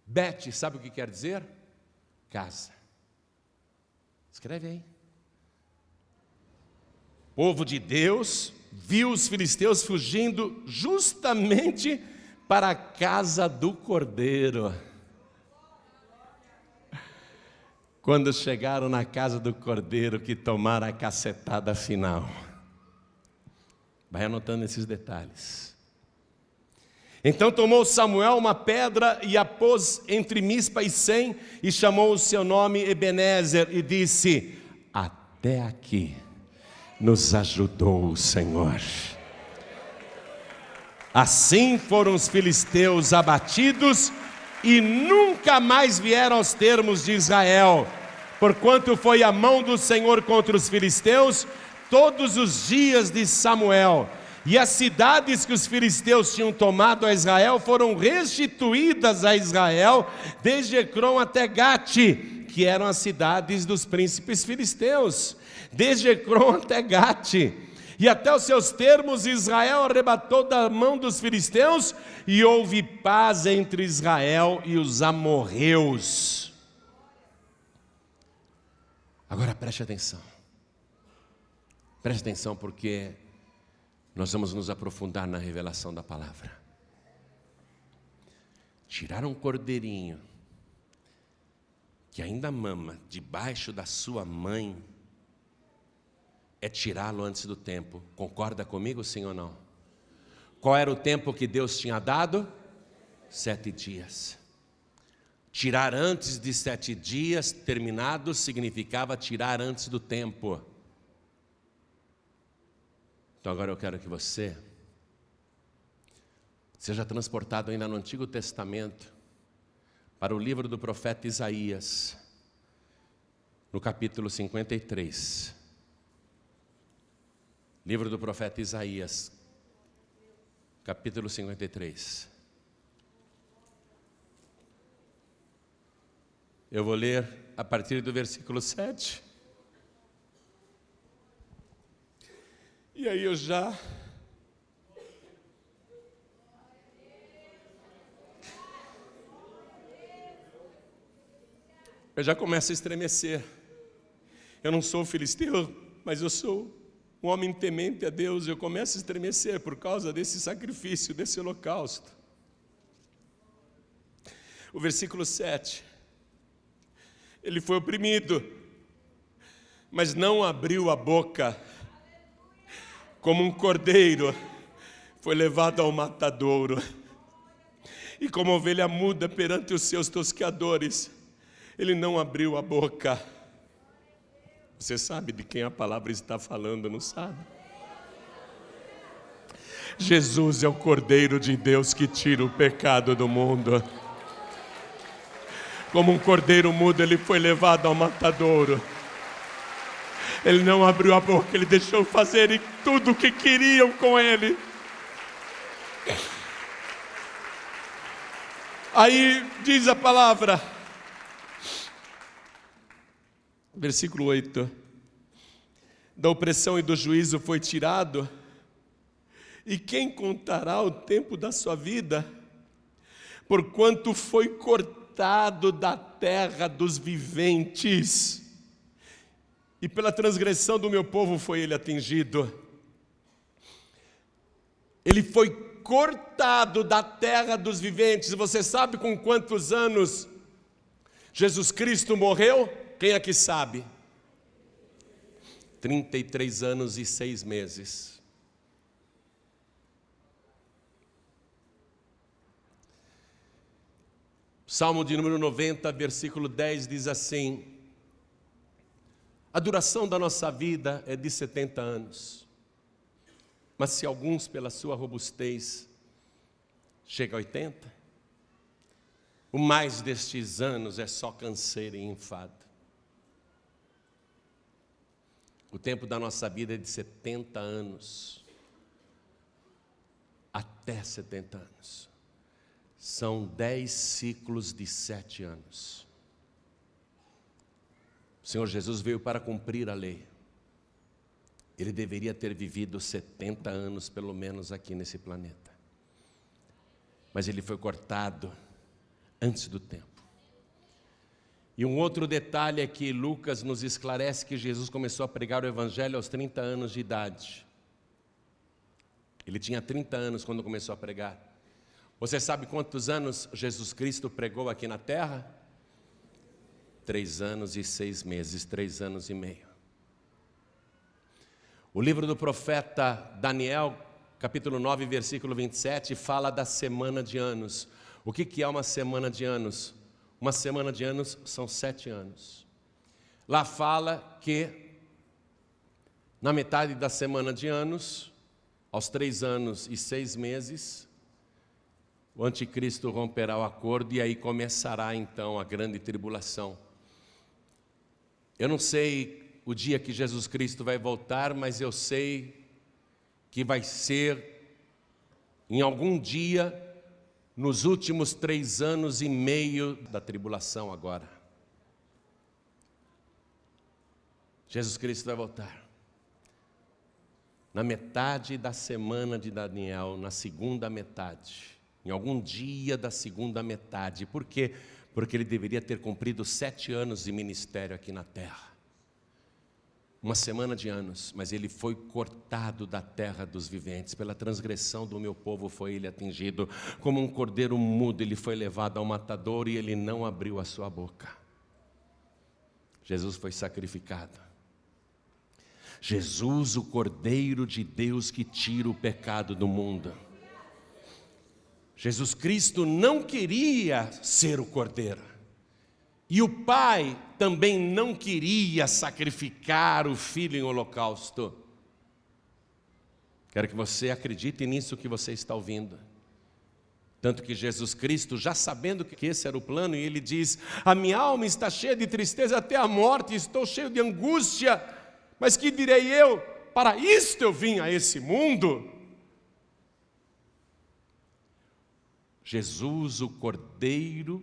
Bet, sabe o que quer dizer? Casa. Escreve aí. O povo de Deus viu os filisteus fugindo justamente para a casa do cordeiro. Quando chegaram na casa do cordeiro, que tomaram a cacetada final. Vai anotando esses detalhes. Então tomou Samuel uma pedra e a pôs entre Mispa e Sem, e chamou o seu nome Ebenezer, e disse: até aqui nos ajudou o Senhor. Assim foram os filisteus abatidos, e nunca mais vieram aos termos de Israel, porquanto foi a mão do Senhor contra os filisteus todos os dias de Samuel. E as cidades que os filisteus tinham tomado a Israel foram restituídas a Israel, desde Ecrom até Gate, que eram as cidades dos príncipes filisteus. Desde Ecrom até Gate. E até os seus termos Israel arrebatou da mão dos filisteus, e houve paz entre Israel e os amorreus. Agora preste atenção. Preste atenção, porque nós vamos nos aprofundar na revelação da palavra. Tirar um cordeirinho que ainda mama debaixo da sua mãe é tirá-lo antes do tempo. Concorda comigo, sim ou não? Qual era o tempo que Deus tinha dado? 7 dias. Tirar antes de 7 dias terminados significava tirar antes do tempo. Então agora eu quero que você seja transportado ainda no Antigo Testamento para o livro do profeta Isaías, no capítulo 53. Livro do profeta Isaías, capítulo 53. Eu vou ler a partir do versículo 7. E aí eu já começo a estremecer. Eu não sou filisteu, mas eu sou um homem temente a Deus. Eu começo a estremecer por causa desse sacrifício, desse holocausto. O versículo 7. Ele foi oprimido, mas não abriu a boca. Como um cordeiro, foi levado ao matadouro. E como ovelha muda perante os seus tosqueadores, ele não abriu a boca. Você sabe de quem a palavra está falando, não sabe? Jesus é o Cordeiro de Deus que tira o pecado do mundo. Como um cordeiro mudo, ele foi levado ao matadouro. Ele não abriu a boca, ele deixou fazerem tudo o que queriam com ele. Aí diz a palavra, versículo 8: da opressão e do juízo foi tirado, e quem contará o tempo da sua vida? Porquanto foi cortado da terra dos viventes, e pela transgressão do meu povo foi ele atingido. Ele foi cortado da terra dos viventes. Você sabe com quantos anos Jesus Cristo morreu? Quem aqui sabe? 33 anos e 6 meses. Salmo de número 90, versículo 10 diz assim: a duração da nossa vida é de 70 anos, mas se alguns pela sua robustez chega a 80, o mais destes anos é só canseiro e enfado. O tempo da nossa vida é de 70 anos, até 70 anos. São 10 ciclos de 7 anos. O Senhor Jesus veio para cumprir a lei. Ele deveria ter vivido 70 anos pelo menos aqui nesse planeta. Mas ele foi cortado antes do tempo. E um outro detalhe é que Lucas nos esclarece que Jesus começou a pregar o evangelho aos 30 anos de idade. Ele tinha 30 anos quando começou a pregar. Você sabe quantos anos Jesus Cristo pregou aqui na terra? 3 anos e 6 meses, 3 anos e meio. O livro do profeta Daniel, capítulo 9, versículo 27, fala da semana de anos. O que é uma semana de anos? Uma semana de anos são 7 anos. Lá fala que na metade da semana de anos, aos 3 anos e 6 meses, o anticristo romperá o acordo e aí começará então a grande tribulação. Eu não sei o dia que Jesus Cristo vai voltar, mas eu sei que vai ser em algum dia, nos últimos 3 anos e meio da tribulação agora. Jesus Cristo vai voltar. Na metade da semana de Daniel, na segunda metade. Em algum dia da segunda metade. Por quê? Porque ele deveria ter cumprido 7 anos de ministério aqui na terra. Uma semana de anos, mas ele foi cortado da terra dos viventes. Pela transgressão do meu povo foi ele atingido. Como um cordeiro mudo, ele foi levado ao matadouro e ele não abriu a sua boca. Jesus foi sacrificado. Jesus, o Cordeiro de Deus que tira o pecado do mundo. Jesus Cristo não queria ser o Cordeiro. E o Pai também não queria sacrificar o Filho em holocausto. Quero que você acredite nisso que você está ouvindo. Tanto que Jesus Cristo, já sabendo que esse era o plano, e ele diz: a minha alma está cheia de tristeza até a morte, estou cheio de angústia, mas que direi eu? Para isto eu vim a esse mundo. Jesus, o Cordeiro,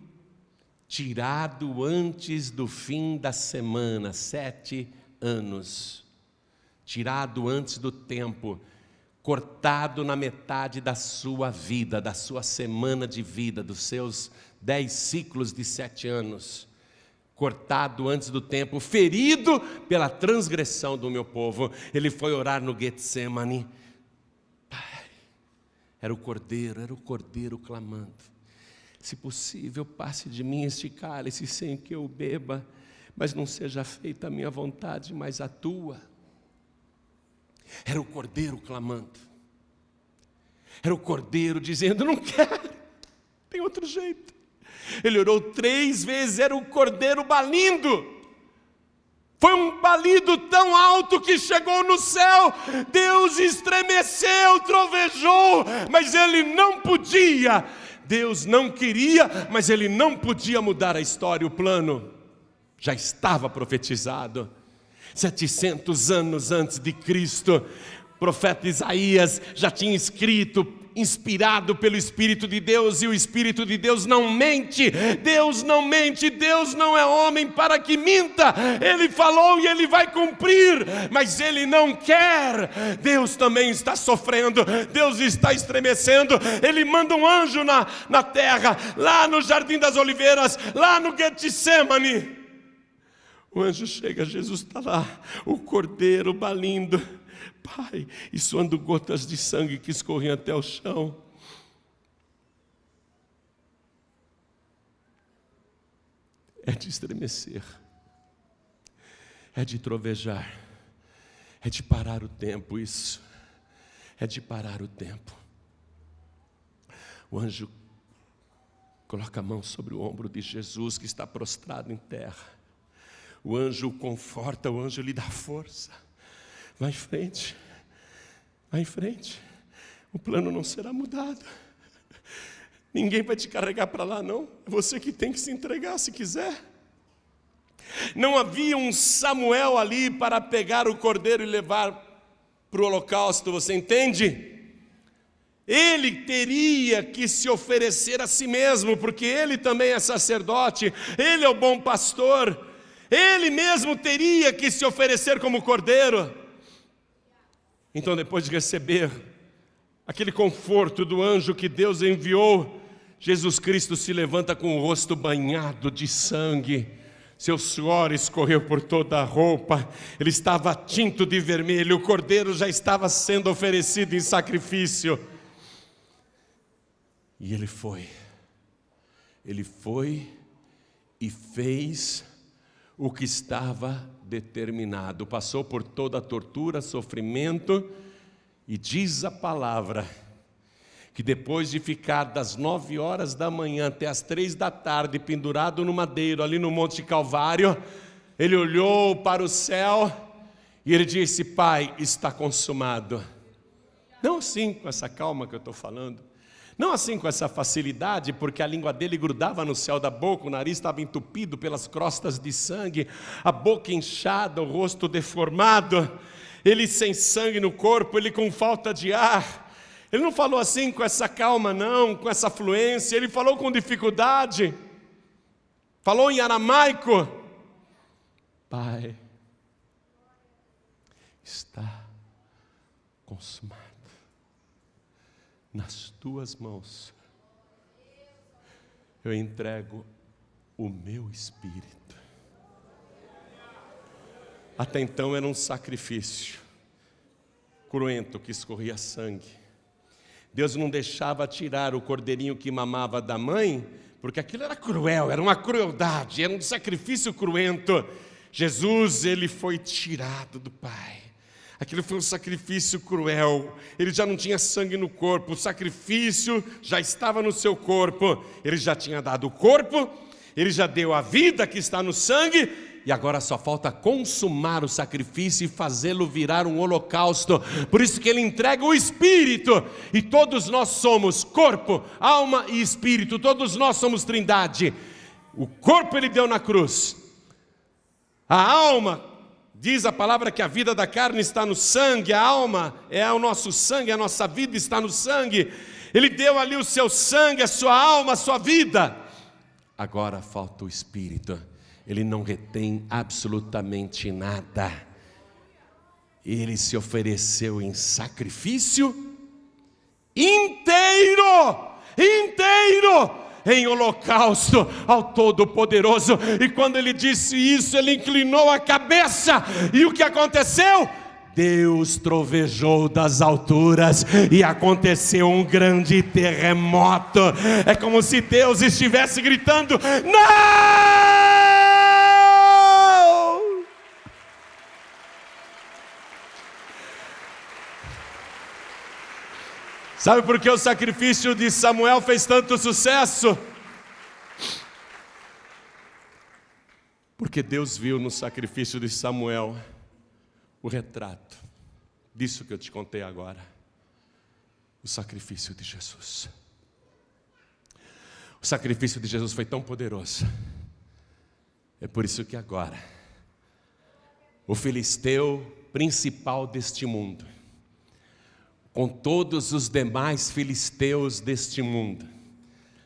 tirado antes do fim da semana, 7 anos, tirado antes do tempo, cortado na metade da sua vida, da sua semana de vida, dos seus 10 ciclos de 7 anos, cortado antes do tempo, ferido pela transgressão do meu povo. Ele foi orar no Getsemane. Pai, era o Cordeiro clamando: se possível, passe de mim este cálice sem que eu beba, mas não seja feita a minha vontade, mas a tua. Era o Cordeiro clamando. Era o Cordeiro dizendo: não quero, tem outro jeito. Ele orou 3 vezes, era o Cordeiro balindo. Foi um balido tão alto que chegou no céu. Deus estremeceu, trovejou, mas ele não podia. Deus não queria, mas ele não podia mudar a história, o plano já estava profetizado. 700 anos antes de Cristo, o profeta Isaías já tinha escrito, inspirado pelo Espírito de Deus, e o Espírito de Deus não mente. Deus não mente, Deus não é homem para que minta. Ele falou e ele vai cumprir, mas ele não quer. Deus também está sofrendo, Deus está estremecendo. Ele manda um anjo na terra, lá no Jardim das Oliveiras, lá no Getsemane. O anjo chega, Jesus está lá, o Cordeiro balindo, Pai, e suando gotas de sangue que escorriam até o chão. É de estremecer, é de trovejar, é de parar o tempo, isso, é de parar o tempo. O anjo coloca a mão sobre o ombro de Jesus, que está prostrado em terra. O anjo o conforta, o anjo lhe dá força. Vai em frente, vai em frente. O plano não será mudado. Ninguém vai te carregar para lá, não. É você que tem que se entregar se quiser. Não havia um Samuel ali para pegar o cordeiro e levar para o holocausto, você entende? Ele teria que se oferecer a si mesmo, porque ele também é sacerdote, ele é o bom pastor. Ele mesmo teria que se oferecer como cordeiro. Então, depois de receber aquele conforto do anjo que Deus enviou, Jesus Cristo se levanta com o rosto banhado de sangue. Seu suor escorreu por toda a roupa. Ele estava tinto de vermelho. O cordeiro já estava sendo oferecido em sacrifício. E ele foi e fez o que estava determinado. Passou por toda a tortura, sofrimento, e diz a palavra que depois de ficar das 9 horas da manhã até as 3 da tarde pendurado no madeiro ali no Monte Calvário, ele olhou para o céu e ele disse: Pai, está consumado. Não assim com essa calma que eu estou falando, não assim com essa facilidade, porque a língua dele grudava no céu da boca, o nariz estava entupido pelas crostas de sangue, a boca inchada, o rosto deformado, ele sem sangue no corpo, ele com falta de ar. Ele não falou assim com essa calma não, com essa fluência, ele falou com dificuldade, falou em aramaico: Pai, está consumado. Nas tuas mãos eu entrego o meu espírito. Até então era um sacrifício cruento que escorria sangue. Deus não deixava tirar o cordeirinho que mamava da mãe, porque aquilo era cruel, era uma crueldade, era um sacrifício cruento. Jesus, ele foi tirado do Pai. Aquilo foi um sacrifício cruel. Ele já não tinha sangue no corpo, o sacrifício já estava no seu corpo. Ele já tinha dado o corpo, ele já deu a vida que está no sangue, e agora só falta consumar o sacrifício e fazê-lo virar um holocausto. Por isso que ele entrega o Espírito, e todos nós somos corpo, alma e Espírito, todos nós somos trindade. O corpo ele deu na cruz, a alma, diz a palavra que a vida da carne está no sangue, a alma é o nosso sangue, a nossa vida está no sangue. Ele deu ali o seu sangue, a sua alma, a sua vida. Agora falta o Espírito. Ele não retém absolutamente nada. Ele se ofereceu em sacrifício inteiro, em holocausto ao Todo-Poderoso. E quando ele disse isso, ele inclinou a cabeça. E o que aconteceu? Deus trovejou das alturas e aconteceu um grande terremoto. É como se Deus estivesse gritando: não! Sabe por que o sacrifício de Samuel fez tanto sucesso? Porque Deus viu no sacrifício de Samuel o retrato disso que eu te contei agora, o sacrifício de Jesus. O sacrifício de Jesus foi tão poderoso. É por isso que agora o filisteu principal deste mundo, com todos os demais filisteus deste mundo,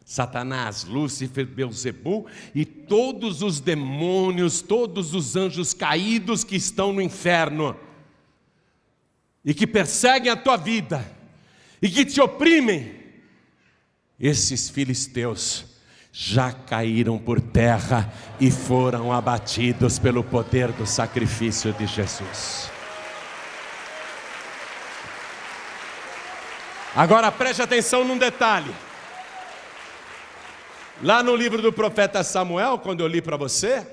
Satanás, Lúcifer, Beelzebu e todos os demônios, todos os anjos caídos que estão no inferno e que perseguem a tua vida e que te oprimem, esses filisteus já caíram por terra e foram abatidos pelo poder do sacrifício de Jesus. Agora preste atenção num detalhe. Lá no livro do profeta Samuel, quando eu li para você,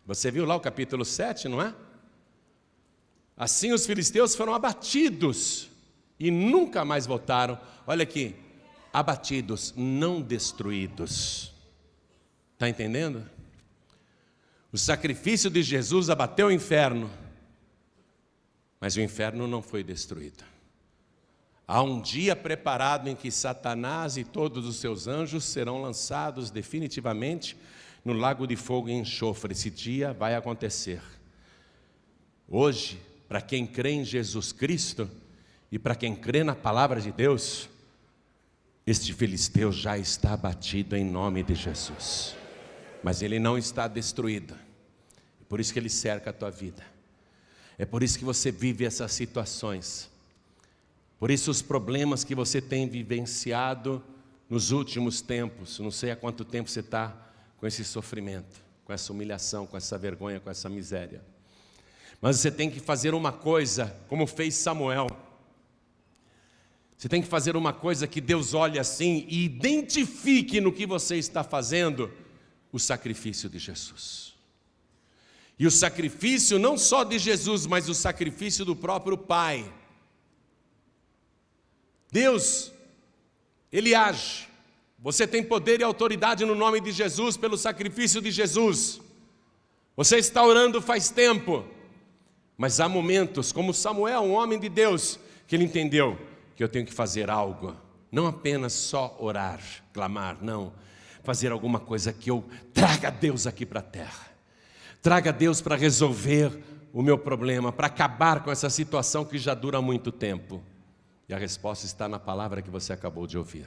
você viu lá o capítulo 7, não é? Assim os filisteus foram abatidos e nunca mais voltaram. Olha aqui, abatidos, não destruídos. Está entendendo? O sacrifício de Jesus abateu o inferno, mas o inferno não foi destruído. Há um dia preparado em que Satanás e todos os seus anjos serão lançados definitivamente no lago de fogo e enxofre. Esse dia vai acontecer. Hoje, para quem crê em Jesus Cristo e para quem crê na palavra de Deus, este filisteu já está abatido em nome de Jesus. Mas ele não está destruído. É por isso que ele cerca a tua vida. É por isso que você vive essas situações. Por isso os problemas que você tem vivenciado nos últimos tempos, não sei há quanto tempo você está com esse sofrimento, com essa humilhação, com essa vergonha, com essa miséria. Mas você tem que fazer uma coisa, como fez Samuel. Você tem que fazer uma coisa que Deus olhe assim e identifique no que você está fazendo o sacrifício de Jesus. E o sacrifício não só de Jesus, mas o sacrifício do próprio Pai. Deus, Ele age. Você tem poder e autoridade no nome de Jesus, pelo sacrifício de Jesus. Você está orando faz tempo, mas há momentos, como Samuel, um homem de Deus, que ele entendeu que eu tenho que fazer algo. Não apenas só orar, clamar, não. Fazer alguma coisa que eu traga Deus aqui para a terra. Traga Deus para resolver o meu problema, para acabar com essa situação que já dura muito tempo. E a resposta está na palavra que você acabou de ouvir.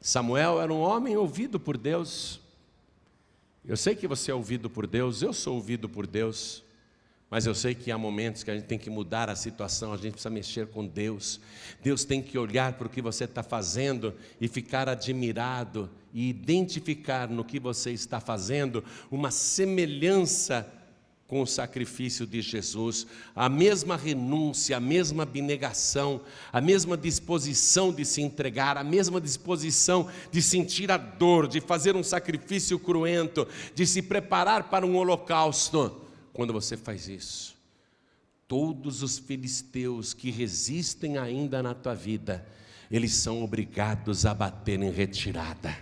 Samuel era um homem ouvido por Deus. Eu sei que você é ouvido por Deus, eu sou ouvido por Deus. Mas eu sei que há momentos que a gente tem que mudar a situação, a gente precisa mexer com Deus. Deus tem que olhar para o que você está fazendo e ficar admirado e identificar no que você está fazendo uma semelhança com o sacrifício de Jesus, a mesma renúncia, a mesma abnegação, a mesma disposição de se entregar, a mesma disposição de sentir a dor, de fazer um sacrifício cruento, de se preparar para um holocausto. Quando você faz isso, todos os filisteus que resistem ainda na tua vida, eles são obrigados a bater em retirada.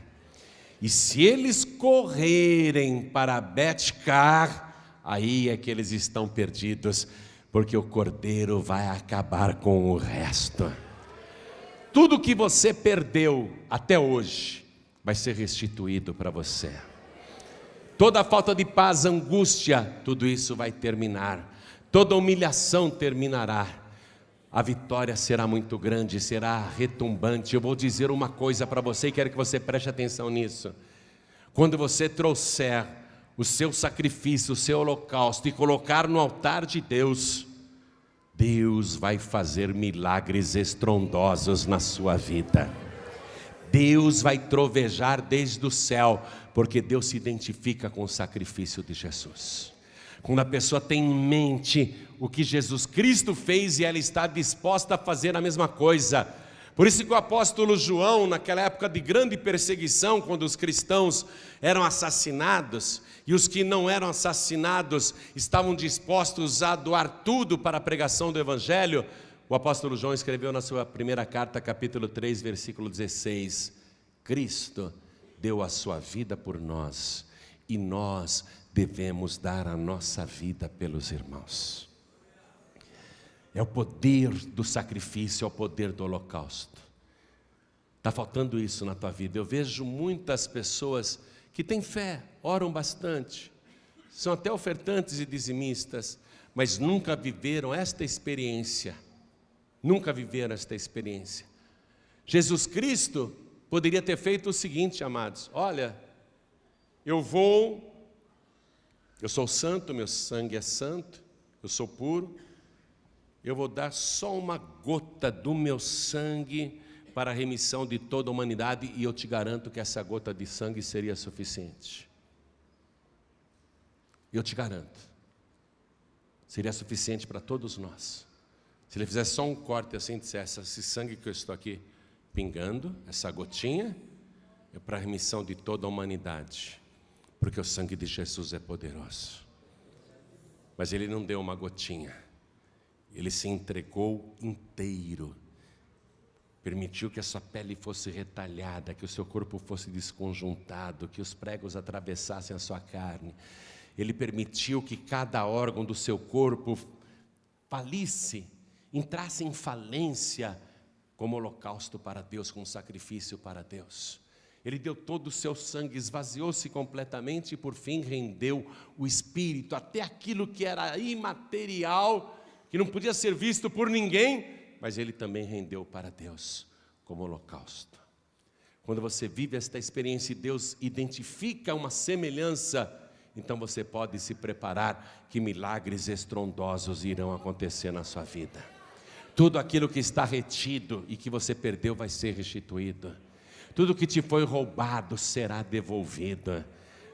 E se eles correrem para Bet-car, aí é que eles estão perdidos, porque o Cordeiro vai acabar com o resto. Tudo que você perdeu até hoje vai ser restituído para você. Toda falta de paz, angústia, tudo isso vai terminar. Toda humilhação terminará. a vitória será muito grande, será retumbante. Eu vou dizer uma coisa para você e quero que você preste atenção nisso. Quando você trouxer o seu sacrifício, o seu holocausto e colocar no altar de Deus, Deus vai fazer milagres estrondosos na sua vida. Deus vai trovejar desde o céu, porque Deus se identifica com o sacrifício de Jesus. Quando a pessoa tem em mente o que Jesus Cristo fez e ela está disposta a fazer a mesma coisa. Por isso que o apóstolo João, naquela época de grande perseguição, quando os cristãos eram assassinados, e os que não eram assassinados estavam dispostos a doar tudo para a pregação do Evangelho, o apóstolo João escreveu na sua primeira carta, capítulo 3, versículo 16, Cristo deu a sua vida por nós, e nós devemos dar a nossa vida pelos irmãos. É o poder do sacrifício, é o poder do holocausto. Está faltando isso na tua vida. Eu vejo muitas pessoas que têm fé, oram bastante, são até ofertantes e dizimistas, mas nunca viveram esta experiência. Nunca viveram esta experiência. Jesus Cristo poderia ter feito o seguinte, amados: olha, eu sou santo, meu sangue é santo, eu sou puro, eu vou dar só uma gota do meu sangue para a remissão de toda a humanidade, e eu te garanto que essa gota de sangue seria suficiente. Eu te garanto, seria suficiente para todos nós. Se ele fizesse só um corte assim e dissesse: esse sangue que eu estou aqui pingando, essa gotinha, é para a remissão de toda a humanidade, porque o sangue de Jesus é poderoso. Mas ele não deu uma gotinha, ele se entregou inteiro, permitiu que a sua pele fosse retalhada, que o seu corpo fosse desconjuntado, que os pregos atravessassem a sua carne. Ele permitiu que cada órgão do seu corpo falisse, entrasse em falência, como holocausto para Deus, como sacrifício para Deus. Ele deu todo o seu sangue, esvaziou-se completamente e por fim rendeu o Espírito, até aquilo que era imaterial, que não podia ser visto por ninguém, mas ele também rendeu para Deus como holocausto. Quando você vive esta experiência e Deus identifica uma semelhança, então você pode se preparar que milagres estrondosos irão acontecer na sua vida. Tudo aquilo que está retido e que você perdeu vai ser restituído. Tudo que te foi roubado será devolvido.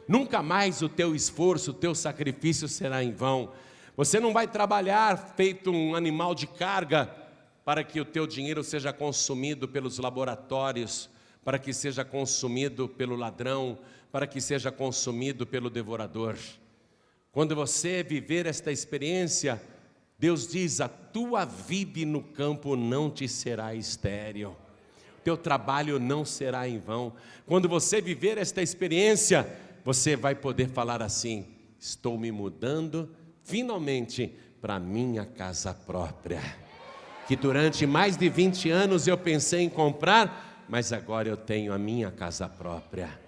Nunca mais o teu esforço, o teu sacrifício será em vão. Você não vai trabalhar feito um animal de carga para que o teu dinheiro seja consumido pelos laboratórios, para que seja consumido pelo ladrão, para que seja consumido pelo devorador. Quando você viver esta experiência, Deus diz: a tua vida no campo não te será estéril, teu trabalho não será em vão. Quando você viver esta experiência, você vai poder falar assim: estou me mudando finalmente para a minha casa própria, que durante mais de 20 anos eu pensei em comprar, mas agora eu tenho a minha casa própria.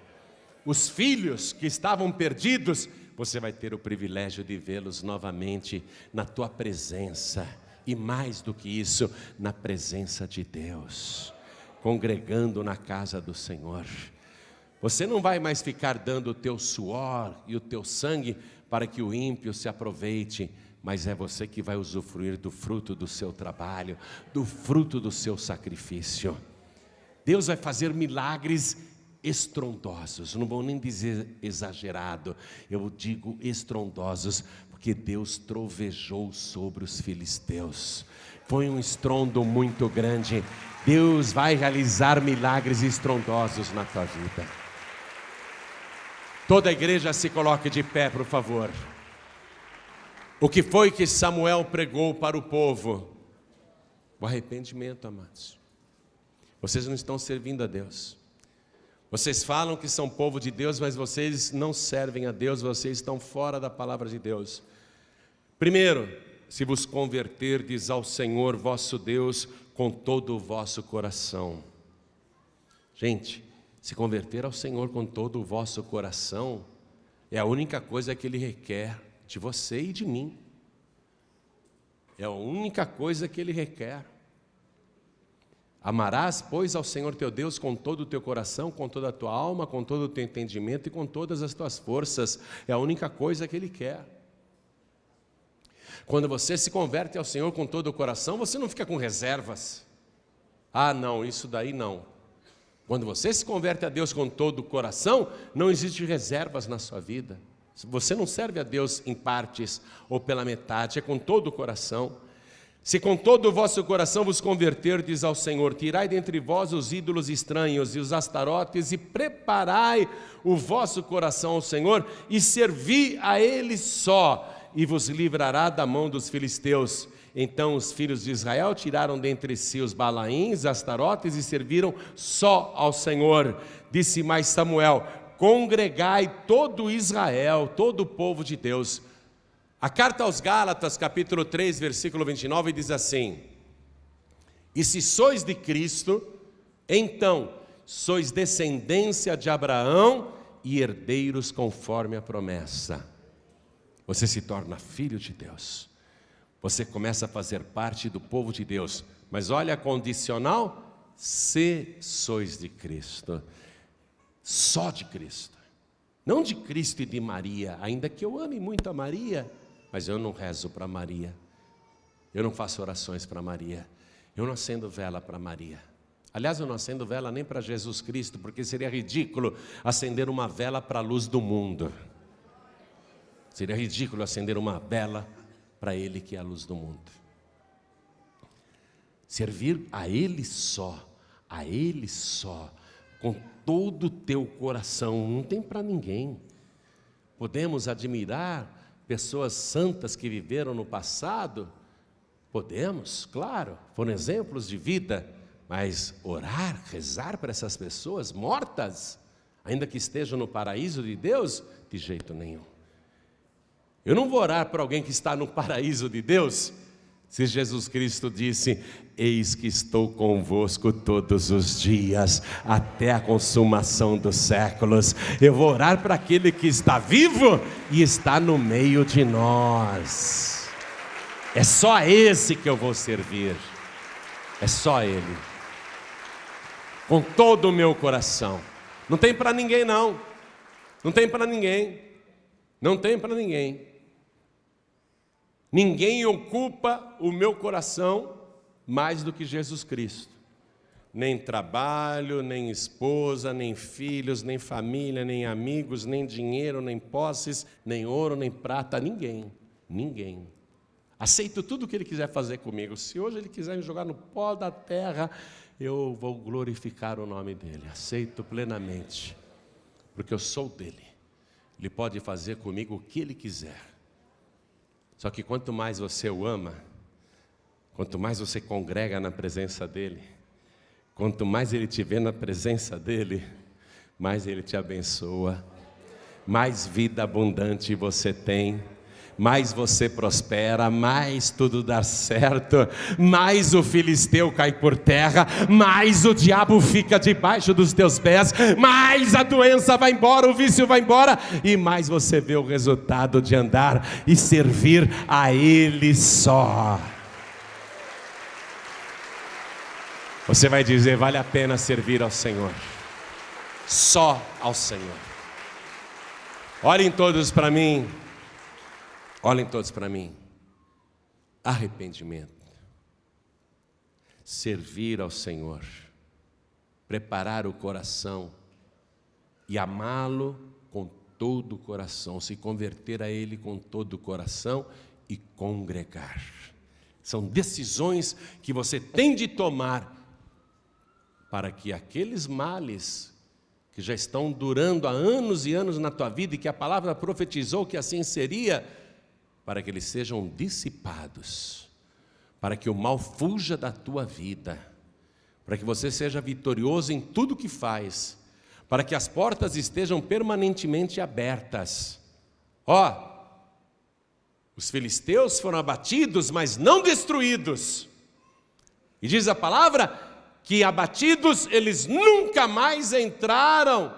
Os filhos que estavam perdidos, você vai ter o privilégio de vê-los novamente na tua presença, e mais do que isso, na presença de Deus, congregando na casa do Senhor. Você não vai mais ficar dando o teu suor e o teu sangue para que o ímpio se aproveite, mas é você que vai usufruir do fruto do seu trabalho, do fruto do seu sacrifício. Deus vai fazer milagres estrondosos, não vou nem dizer exagerado, eu digo estrondosos, porque Deus trovejou sobre os filisteus, foi um estrondo muito grande. Deus vai realizar milagres estrondosos na tua vida. Toda a igreja se coloque de pé, por favor. O que foi que Samuel pregou para o povo? O arrependimento, amados. Vocês não estão servindo a Deus. Vocês falam que são povo de Deus, mas vocês não servem a Deus, vocês estão fora da palavra de Deus. Primeiro, se vos converterdes ao Senhor vosso Deus com todo o vosso coração. Gente, se converter ao Senhor com todo o vosso coração é a única coisa que Ele requer de você e de mim. É a única coisa que Ele requer. Amarás, pois, ao Senhor teu Deus com todo o teu coração, com toda a tua alma, com todo o teu entendimento e com todas as tuas forças. É a única coisa que Ele quer. Quando você se converte ao Senhor com todo o coração, você não fica com reservas. Ah, não, isso daí não. Quando você se converte a Deus com todo o coração, não existe reservas na sua vida. Você não serve a Deus em partes ou pela metade, é com todo o coração. Se com todo o vosso coração vos converterdes ao Senhor, tirai dentre vós os ídolos estranhos e os astarotes e preparai o vosso coração ao Senhor e servi a Ele só, e vos livrará da mão dos filisteus. Então os filhos de Israel tiraram dentre si os Balaíns, astarotes e serviram só ao Senhor. Disse mais Samuel: congregai todo Israel, todo o povo de Deus. A carta aos Gálatas, capítulo 3, versículo 29, diz assim: e se sois de Cristo, então sois descendência de Abraão e herdeiros conforme a promessa. Você se torna filho de Deus. Você começa a fazer parte do povo de Deus. Mas olha a condicional: se sois de Cristo. Só de Cristo. Não de Cristo e de Maria, ainda que eu ame muito a Maria, mas eu não rezo para Maria, eu não faço orações para Maria, eu não acendo vela para Maria. Aliás, eu não acendo vela nem para Jesus Cristo, porque seria ridículo acender uma vela para a luz do mundo. Seria ridículo acender uma vela para Ele que é a luz do mundo. Servir a Ele só, com todo o teu coração, não tem para ninguém. Podemos admirar pessoas santas que viveram no passado, podemos, claro, foram exemplos de vida, mas orar, rezar para essas pessoas mortas, ainda que estejam no paraíso de Deus, de jeito nenhum. Eu não vou orar para alguém que está no paraíso de Deus, se Jesus Cristo disse: eis que estou convosco todos os dias, até a consumação dos séculos. Eu vou orar para aquele que está vivo e está no meio de nós. É só esse que eu vou servir. É só Ele. Com todo o meu coração. Não tem para ninguém não. Não tem para ninguém. Não tem para ninguém. Ninguém ocupa o meu coração mais do que Jesus Cristo. Nem trabalho, nem esposa, nem filhos, nem família, nem amigos, nem dinheiro, nem posses, nem ouro, nem prata, ninguém. Ninguém. Aceito tudo o que Ele quiser fazer comigo. Se hoje Ele quiser me jogar no pó da terra, eu vou glorificar o nome dEle. Aceito plenamente, porque eu sou dEle. Ele pode fazer comigo o que Ele quiser. Só que quanto mais você o ama, quanto mais você congrega na presença dEle, quanto mais Ele te vê na presença dEle, mais Ele te abençoa, mais vida abundante você tem, mais você prospera, mais tudo dá certo, mais o filisteu cai por terra, mais o diabo fica debaixo dos teus pés, mais a doença vai embora, o vício vai embora, e mais você vê o resultado de andar e servir a Ele só. Você vai dizer: vale a pena servir ao Senhor, só ao Senhor. Olhem todos para mim. Olhem todos para mim. Arrependimento. Servir ao Senhor. Preparar o coração. E amá-lo com todo o coração. Se converter a Ele com todo o coração e congregar. São decisões que você tem de tomar para que aqueles males que já estão durando há anos e anos na tua vida e que a palavra profetizou que assim seria, para que eles sejam dissipados, para que o mal fuja da tua vida, para que você seja vitorioso em tudo que faz, para que as portas estejam permanentemente abertas. Os filisteus foram abatidos, mas não destruídos. E diz a palavra que abatidos eles nunca mais entraram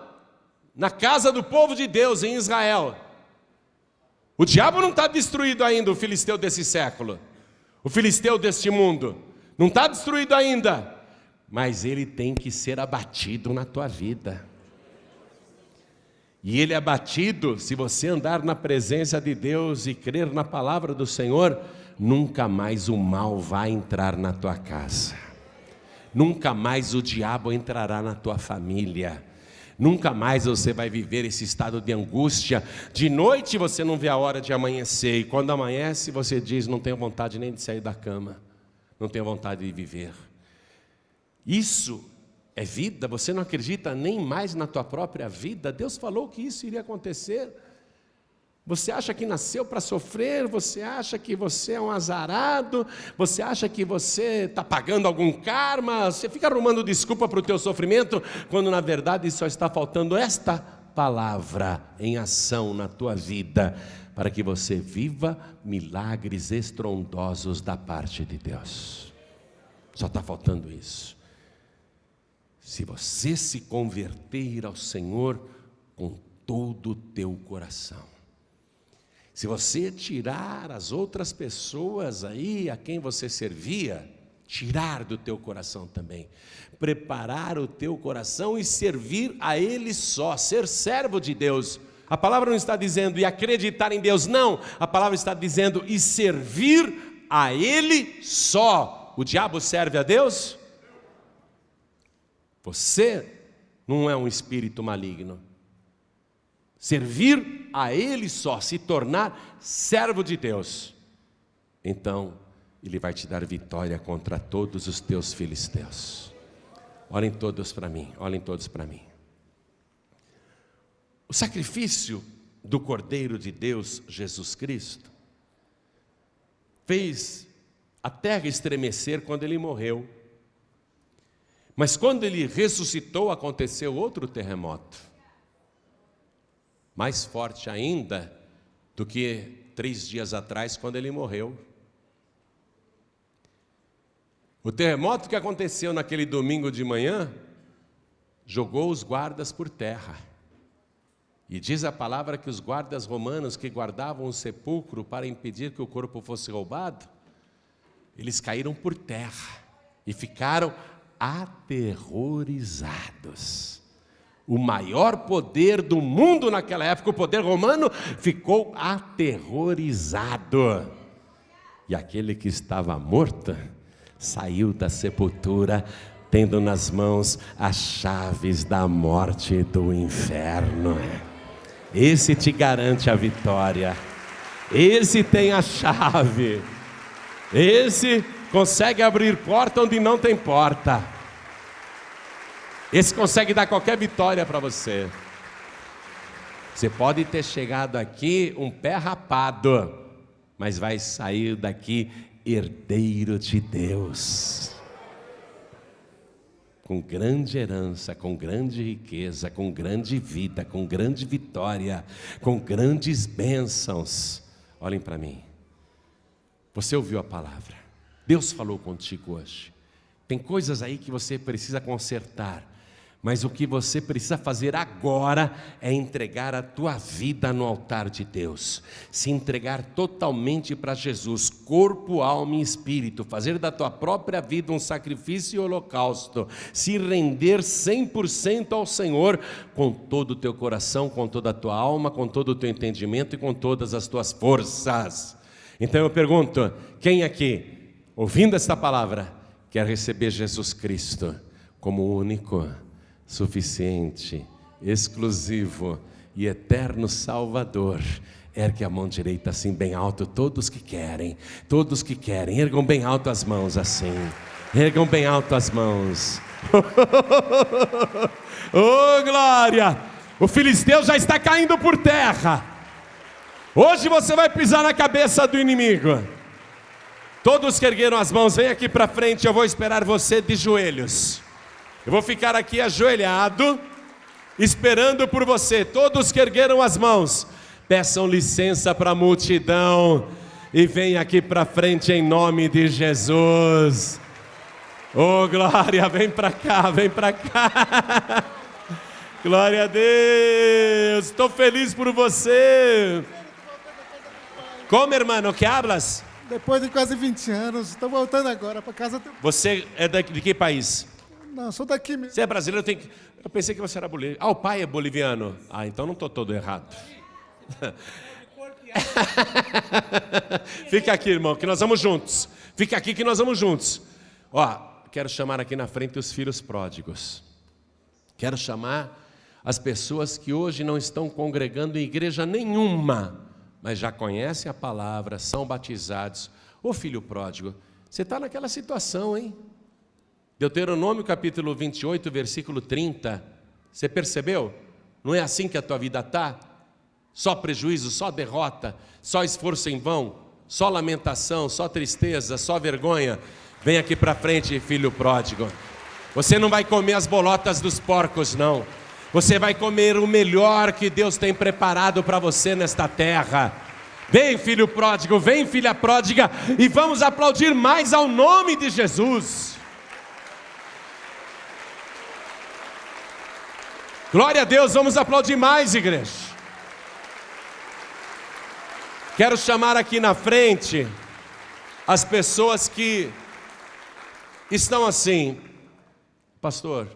na casa do povo de Deus em Israel. O diabo não está destruído ainda, o filisteu desse século. o filisteu deste mundo. Não está destruído ainda, mas ele tem que ser abatido na tua vida. E ele é abatido, se você andar na presença de Deus e crer na palavra do Senhor, nunca mais o mal vai entrar na tua casa. Nunca mais o diabo entrará na tua família. Nunca mais você vai viver esse estado de angústia. De noite você não vê a hora de amanhecer, e quando amanhece você diz: não tenho vontade nem de sair da cama, não tenho vontade de viver. Isso é vida? Você não acredita nem mais na tua própria vida? Deus falou que isso iria acontecer. Você acha que nasceu para sofrer? Você acha que você é um azarado? Você acha que você está pagando algum karma? Você fica arrumando desculpa para o teu sofrimento, quando na verdade só está faltando esta palavra em ação na tua vida, para que você viva milagres estrondosos da parte de Deus. Só está faltando isso. Se você se converter ao Senhor com todo o teu coração, se você tirar as outras pessoas aí a quem você servia, tirar do teu coração também, preparar o teu coração e servir a Ele só, ser servo de Deus. A palavra não está dizendo e acreditar em Deus, não. A palavra está dizendo e servir a Ele só. O diabo serve a Deus? Você não é um espírito maligno. Servir a Ele só, se tornar servo de Deus, então Ele vai te dar vitória contra todos os teus filisteus. Olhem todos para mim, olhem todos para mim. O sacrifício do Cordeiro de Deus, Jesus Cristo, fez a terra estremecer quando Ele morreu. Mas quando Ele ressuscitou, aconteceu outro terremoto, mais forte ainda do que 3 dias atrás, quando Ele morreu. O terremoto que aconteceu naquele domingo de manhã jogou os guardas por terra. E diz a palavra que os guardas romanos que guardavam o sepulcro para impedir que o corpo fosse roubado, eles caíram por terra e ficaram aterrorizados. O maior poder do mundo naquela época, o poder romano, ficou aterrorizado. E aquele que estava morto saiu da sepultura, tendo nas mãos as chaves da morte e do inferno. Esse te garante a vitória. Esse tem a chave. Esse consegue abrir porta onde não tem porta. Esse consegue dar qualquer vitória para você. Você pode ter chegado aqui um pé rapado, mas vai sair daqui herdeiro de Deus, com grande herança, com grande riqueza, com grande vida, com grande vitória, com grandes bênçãos. Olhem para mim. Você ouviu a palavra, Deus falou contigo hoje. Tem coisas aí que você precisa consertar, mas o que você precisa fazer agora é entregar a tua vida no altar de Deus, se entregar totalmente para Jesus, corpo, alma e espírito, fazer da tua própria vida um sacrifício e holocausto, se render 100% ao Senhor, com todo o teu coração, com toda a tua alma, com todo o teu entendimento e com todas as tuas forças. Então eu pergunto, quem aqui, ouvindo esta palavra, quer receber Jesus Cristo como único, suficiente, exclusivo e eterno Salvador? Ergue a mão direita assim bem alto, todos que querem, ergam bem alto as mãos assim, ergam bem alto as mãos. Oh glória, o filisteu já está caindo por terra. Hoje você vai pisar na cabeça do inimigo. Todos que ergueram as mãos, vem aqui para frente, eu vou esperar você de joelhos. Eu vou ficar aqui ajoelhado, esperando por você. Todos que ergueram as mãos, peçam licença para a multidão e venham aqui para frente em nome de Jesus. Oh glória, vem para cá, vem para cá. Glória a Deus, estou feliz por você. Como, hermano, que hablas? Depois de quase 20 anos, estou voltando agora para casa. Você é de que país? Não, sou daqui mesmo. Você é brasileiro, eu pensei que você era boliviano. Ah, o pai é boliviano. Ah, então não estou todo errado. Fica aqui, irmão, que nós vamos juntos. Fica aqui que nós vamos juntos. Ó, quero chamar aqui na frente os filhos pródigos. Quero chamar as pessoas que hoje não estão congregando em igreja nenhuma, mas já conhecem a palavra, são batizados. Ô filho pródigo, você está naquela situação, hein? Deuteronômio capítulo 28, versículo 30. Você percebeu? Não é assim que a tua vida está? Só prejuízo, só derrota, só esforço em vão, só lamentação, só tristeza, só vergonha. Vem aqui para frente, filho pródigo. Você não vai comer as bolotas dos porcos, não. Você vai comer o melhor que Deus tem preparado para você nesta terra. Vem, filho pródigo, vem, filha pródiga, e vamos aplaudir mais ao nome de Jesus. Glória a Deus, vamos aplaudir mais, igreja. Quero chamar aqui na frente as pessoas que estão assim: pastor,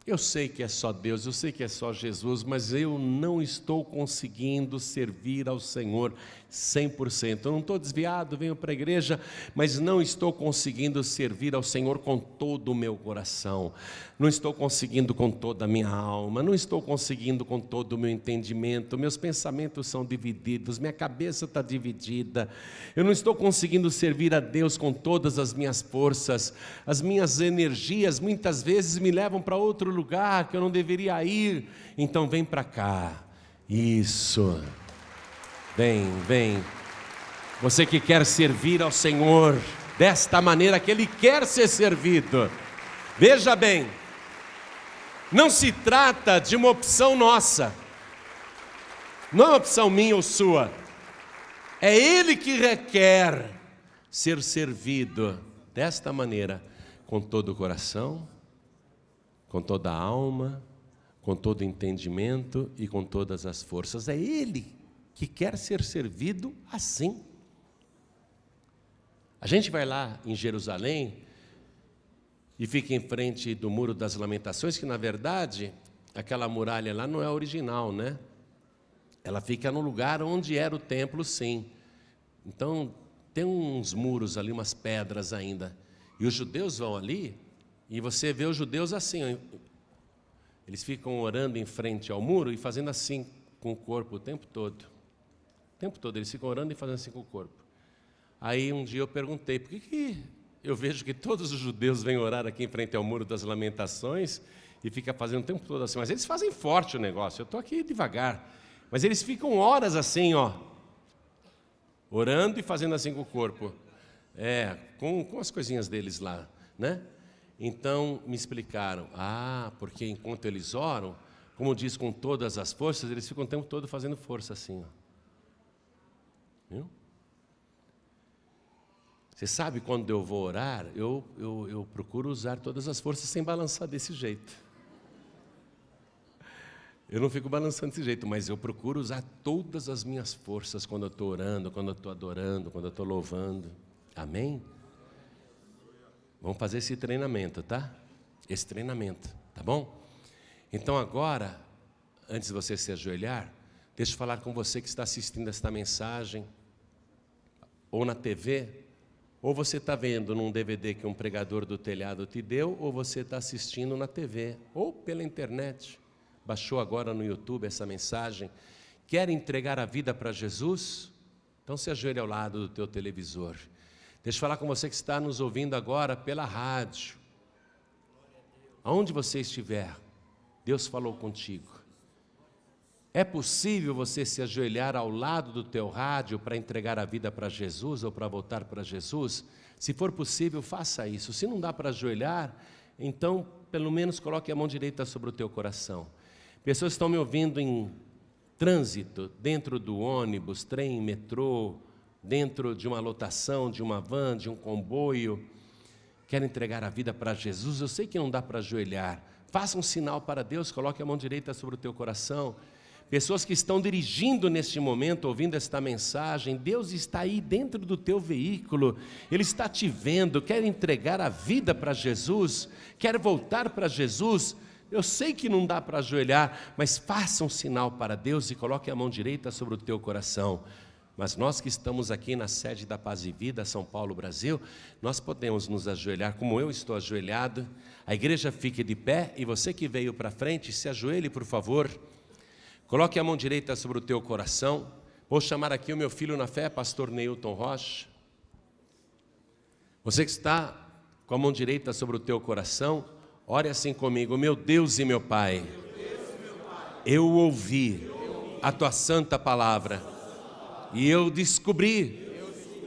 eu sei que é só Deus, eu sei que é só Jesus, mas eu não estou conseguindo servir ao Senhor 100%. Eu não estou desviado, venho para a igreja, mas não estou conseguindo servir ao Senhor com todo o meu coração. Não estou conseguindo com toda a minha alma, não estou conseguindo com todo o meu entendimento. Meus pensamentos são divididos, minha cabeça está dividida. Eu não estou conseguindo servir a Deus com todas as minhas forças. As minhas energias muitas vezes me levam para outro lugar que eu não deveria ir. Então vem para cá. Isso. Vem, vem. Você que quer servir ao Senhor desta maneira que Ele quer ser servido. Veja bem, não se trata de uma opção nossa. Não é uma opção minha ou sua. É Ele que requer ser servido desta maneira, com todo o coração, com toda a alma, com todo o entendimento e com todas as forças. É Ele que quer ser servido assim. A gente vai lá em Jerusalém e fica em frente do Muro das Lamentações, que na verdade, aquela muralha lá não é original, né? Ela fica no lugar onde era o templo, sim. Então, tem uns muros ali, umas pedras ainda. E os judeus vão ali, e você vê os judeus assim, ó, eles ficam orando em frente ao muro e fazendo assim com o corpo o tempo todo. O tempo todo, eles ficam orando e fazendo assim com o corpo. Aí um dia eu perguntei, por que eu vejo que todos os judeus vêm orar aqui em frente ao Muro das Lamentações e fica fazendo o tempo todo assim, mas eles fazem forte o negócio, eu estou aqui devagar. Mas eles ficam horas assim, ó, orando e fazendo assim com o corpo. Com as coisinhas deles lá, né? Então me explicaram, porque enquanto eles oram, como diz, com todas as forças, eles ficam o tempo todo fazendo força assim, ó. Viu? Você sabe, quando eu vou orar, eu procuro usar todas as forças sem balançar desse jeito. Eu não fico balançando desse jeito, mas eu procuro usar todas as minhas forças quando eu estou orando, quando eu estou adorando, quando eu estou louvando. Amém? Vamos fazer esse treinamento, tá? Esse treinamento, tá bom? Então agora, antes de você se ajoelhar, deixa eu falar com você que está assistindo esta mensagem, ou na TV, ou você está vendo num DVD que um pregador do telhado te deu, ou você está assistindo na TV, ou pela internet. Baixou agora no YouTube essa mensagem. Quer entregar a vida para Jesus? Então se ajoelhe ao lado do teu televisor. Deixa eu falar com você que está nos ouvindo agora pela rádio. Aonde você estiver, Deus falou contigo. É possível você se ajoelhar ao lado do teu rádio para entregar a vida para Jesus ou para voltar para Jesus? Se for possível, faça isso. Se não dá para ajoelhar, então pelo menos coloque a mão direita sobre o teu coração. Pessoas estão me ouvindo em trânsito, dentro do ônibus, trem, metrô, dentro de uma lotação, de uma van, de um comboio, querem entregar a vida para Jesus. Eu sei que não dá para ajoelhar. Faça um sinal para Deus, coloque a mão direita sobre o teu coração. pessoas que estão dirigindo neste momento, ouvindo esta mensagem. Deus está aí dentro do teu veículo, Ele está te vendo, quer entregar a vida para Jesus, quer voltar para Jesus. Eu sei que não dá para ajoelhar, mas faça um sinal para Deus e coloque a mão direita sobre o teu coração. Mas nós que estamos aqui na sede da Paz e Vida, São Paulo, Brasil, nós podemos nos ajoelhar, como eu estou ajoelhado. A igreja fique de pé e você que veio para frente, se ajoelhe, por favor. Coloque a mão direita sobre o teu coração. Vou chamar aqui o meu filho na fé, pastor Neilton Rocha. Você que está com a mão direita sobre o teu coração, ore assim comigo. Meu Deus e meu Pai, eu ouvi a tua santa palavra e eu descobri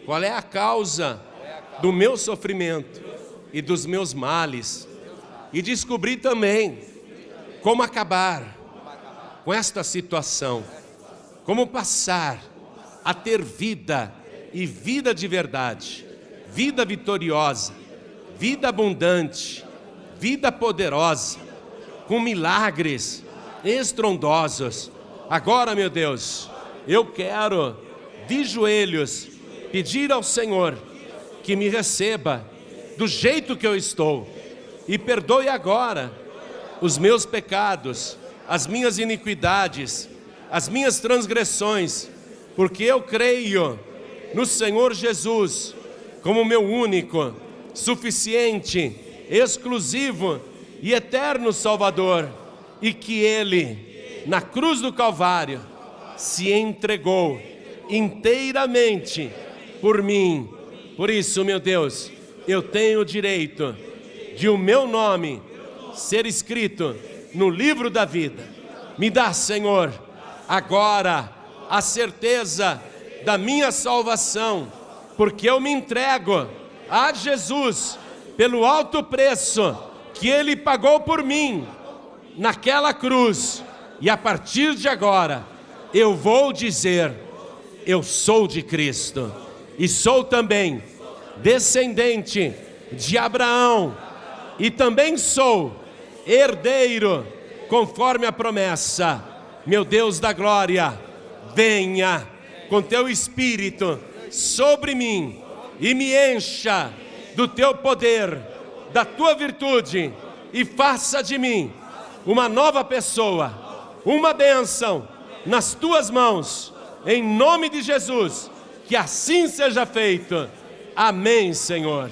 qual é a causa do meu sofrimento e dos meus males. E descobri também como acabar com esta situação, como passar a ter vida, e vida de verdade, vida vitoriosa, vida abundante, vida poderosa, com milagres estrondosos. Agora, meu Deus, eu quero, de joelhos, pedir ao Senhor que me receba do jeito que eu estou, e perdoe agora os meus pecados, as minhas iniquidades, as minhas transgressões, porque eu creio no Senhor Jesus como meu único, suficiente, exclusivo e eterno Salvador, e que Ele, na cruz do Calvário, se entregou inteiramente por mim. Por isso, meu Deus, eu tenho o direito de o meu nome ser escrito no livro da vida. Me dá, Senhor, agora a certeza da minha salvação, porque eu me entrego a Jesus pelo alto preço que Ele pagou por mim naquela cruz. E a partir de agora, eu vou dizer, eu sou de Cristo, e sou também descendente de Abraão, e também sou herdeiro, conforme a promessa. Meu Deus da glória, venha com teu Espírito sobre mim e me encha do teu poder, da tua virtude, e faça de mim uma nova pessoa, uma bênção nas tuas mãos, em nome de Jesus. Que assim seja feito. Amém, Senhor.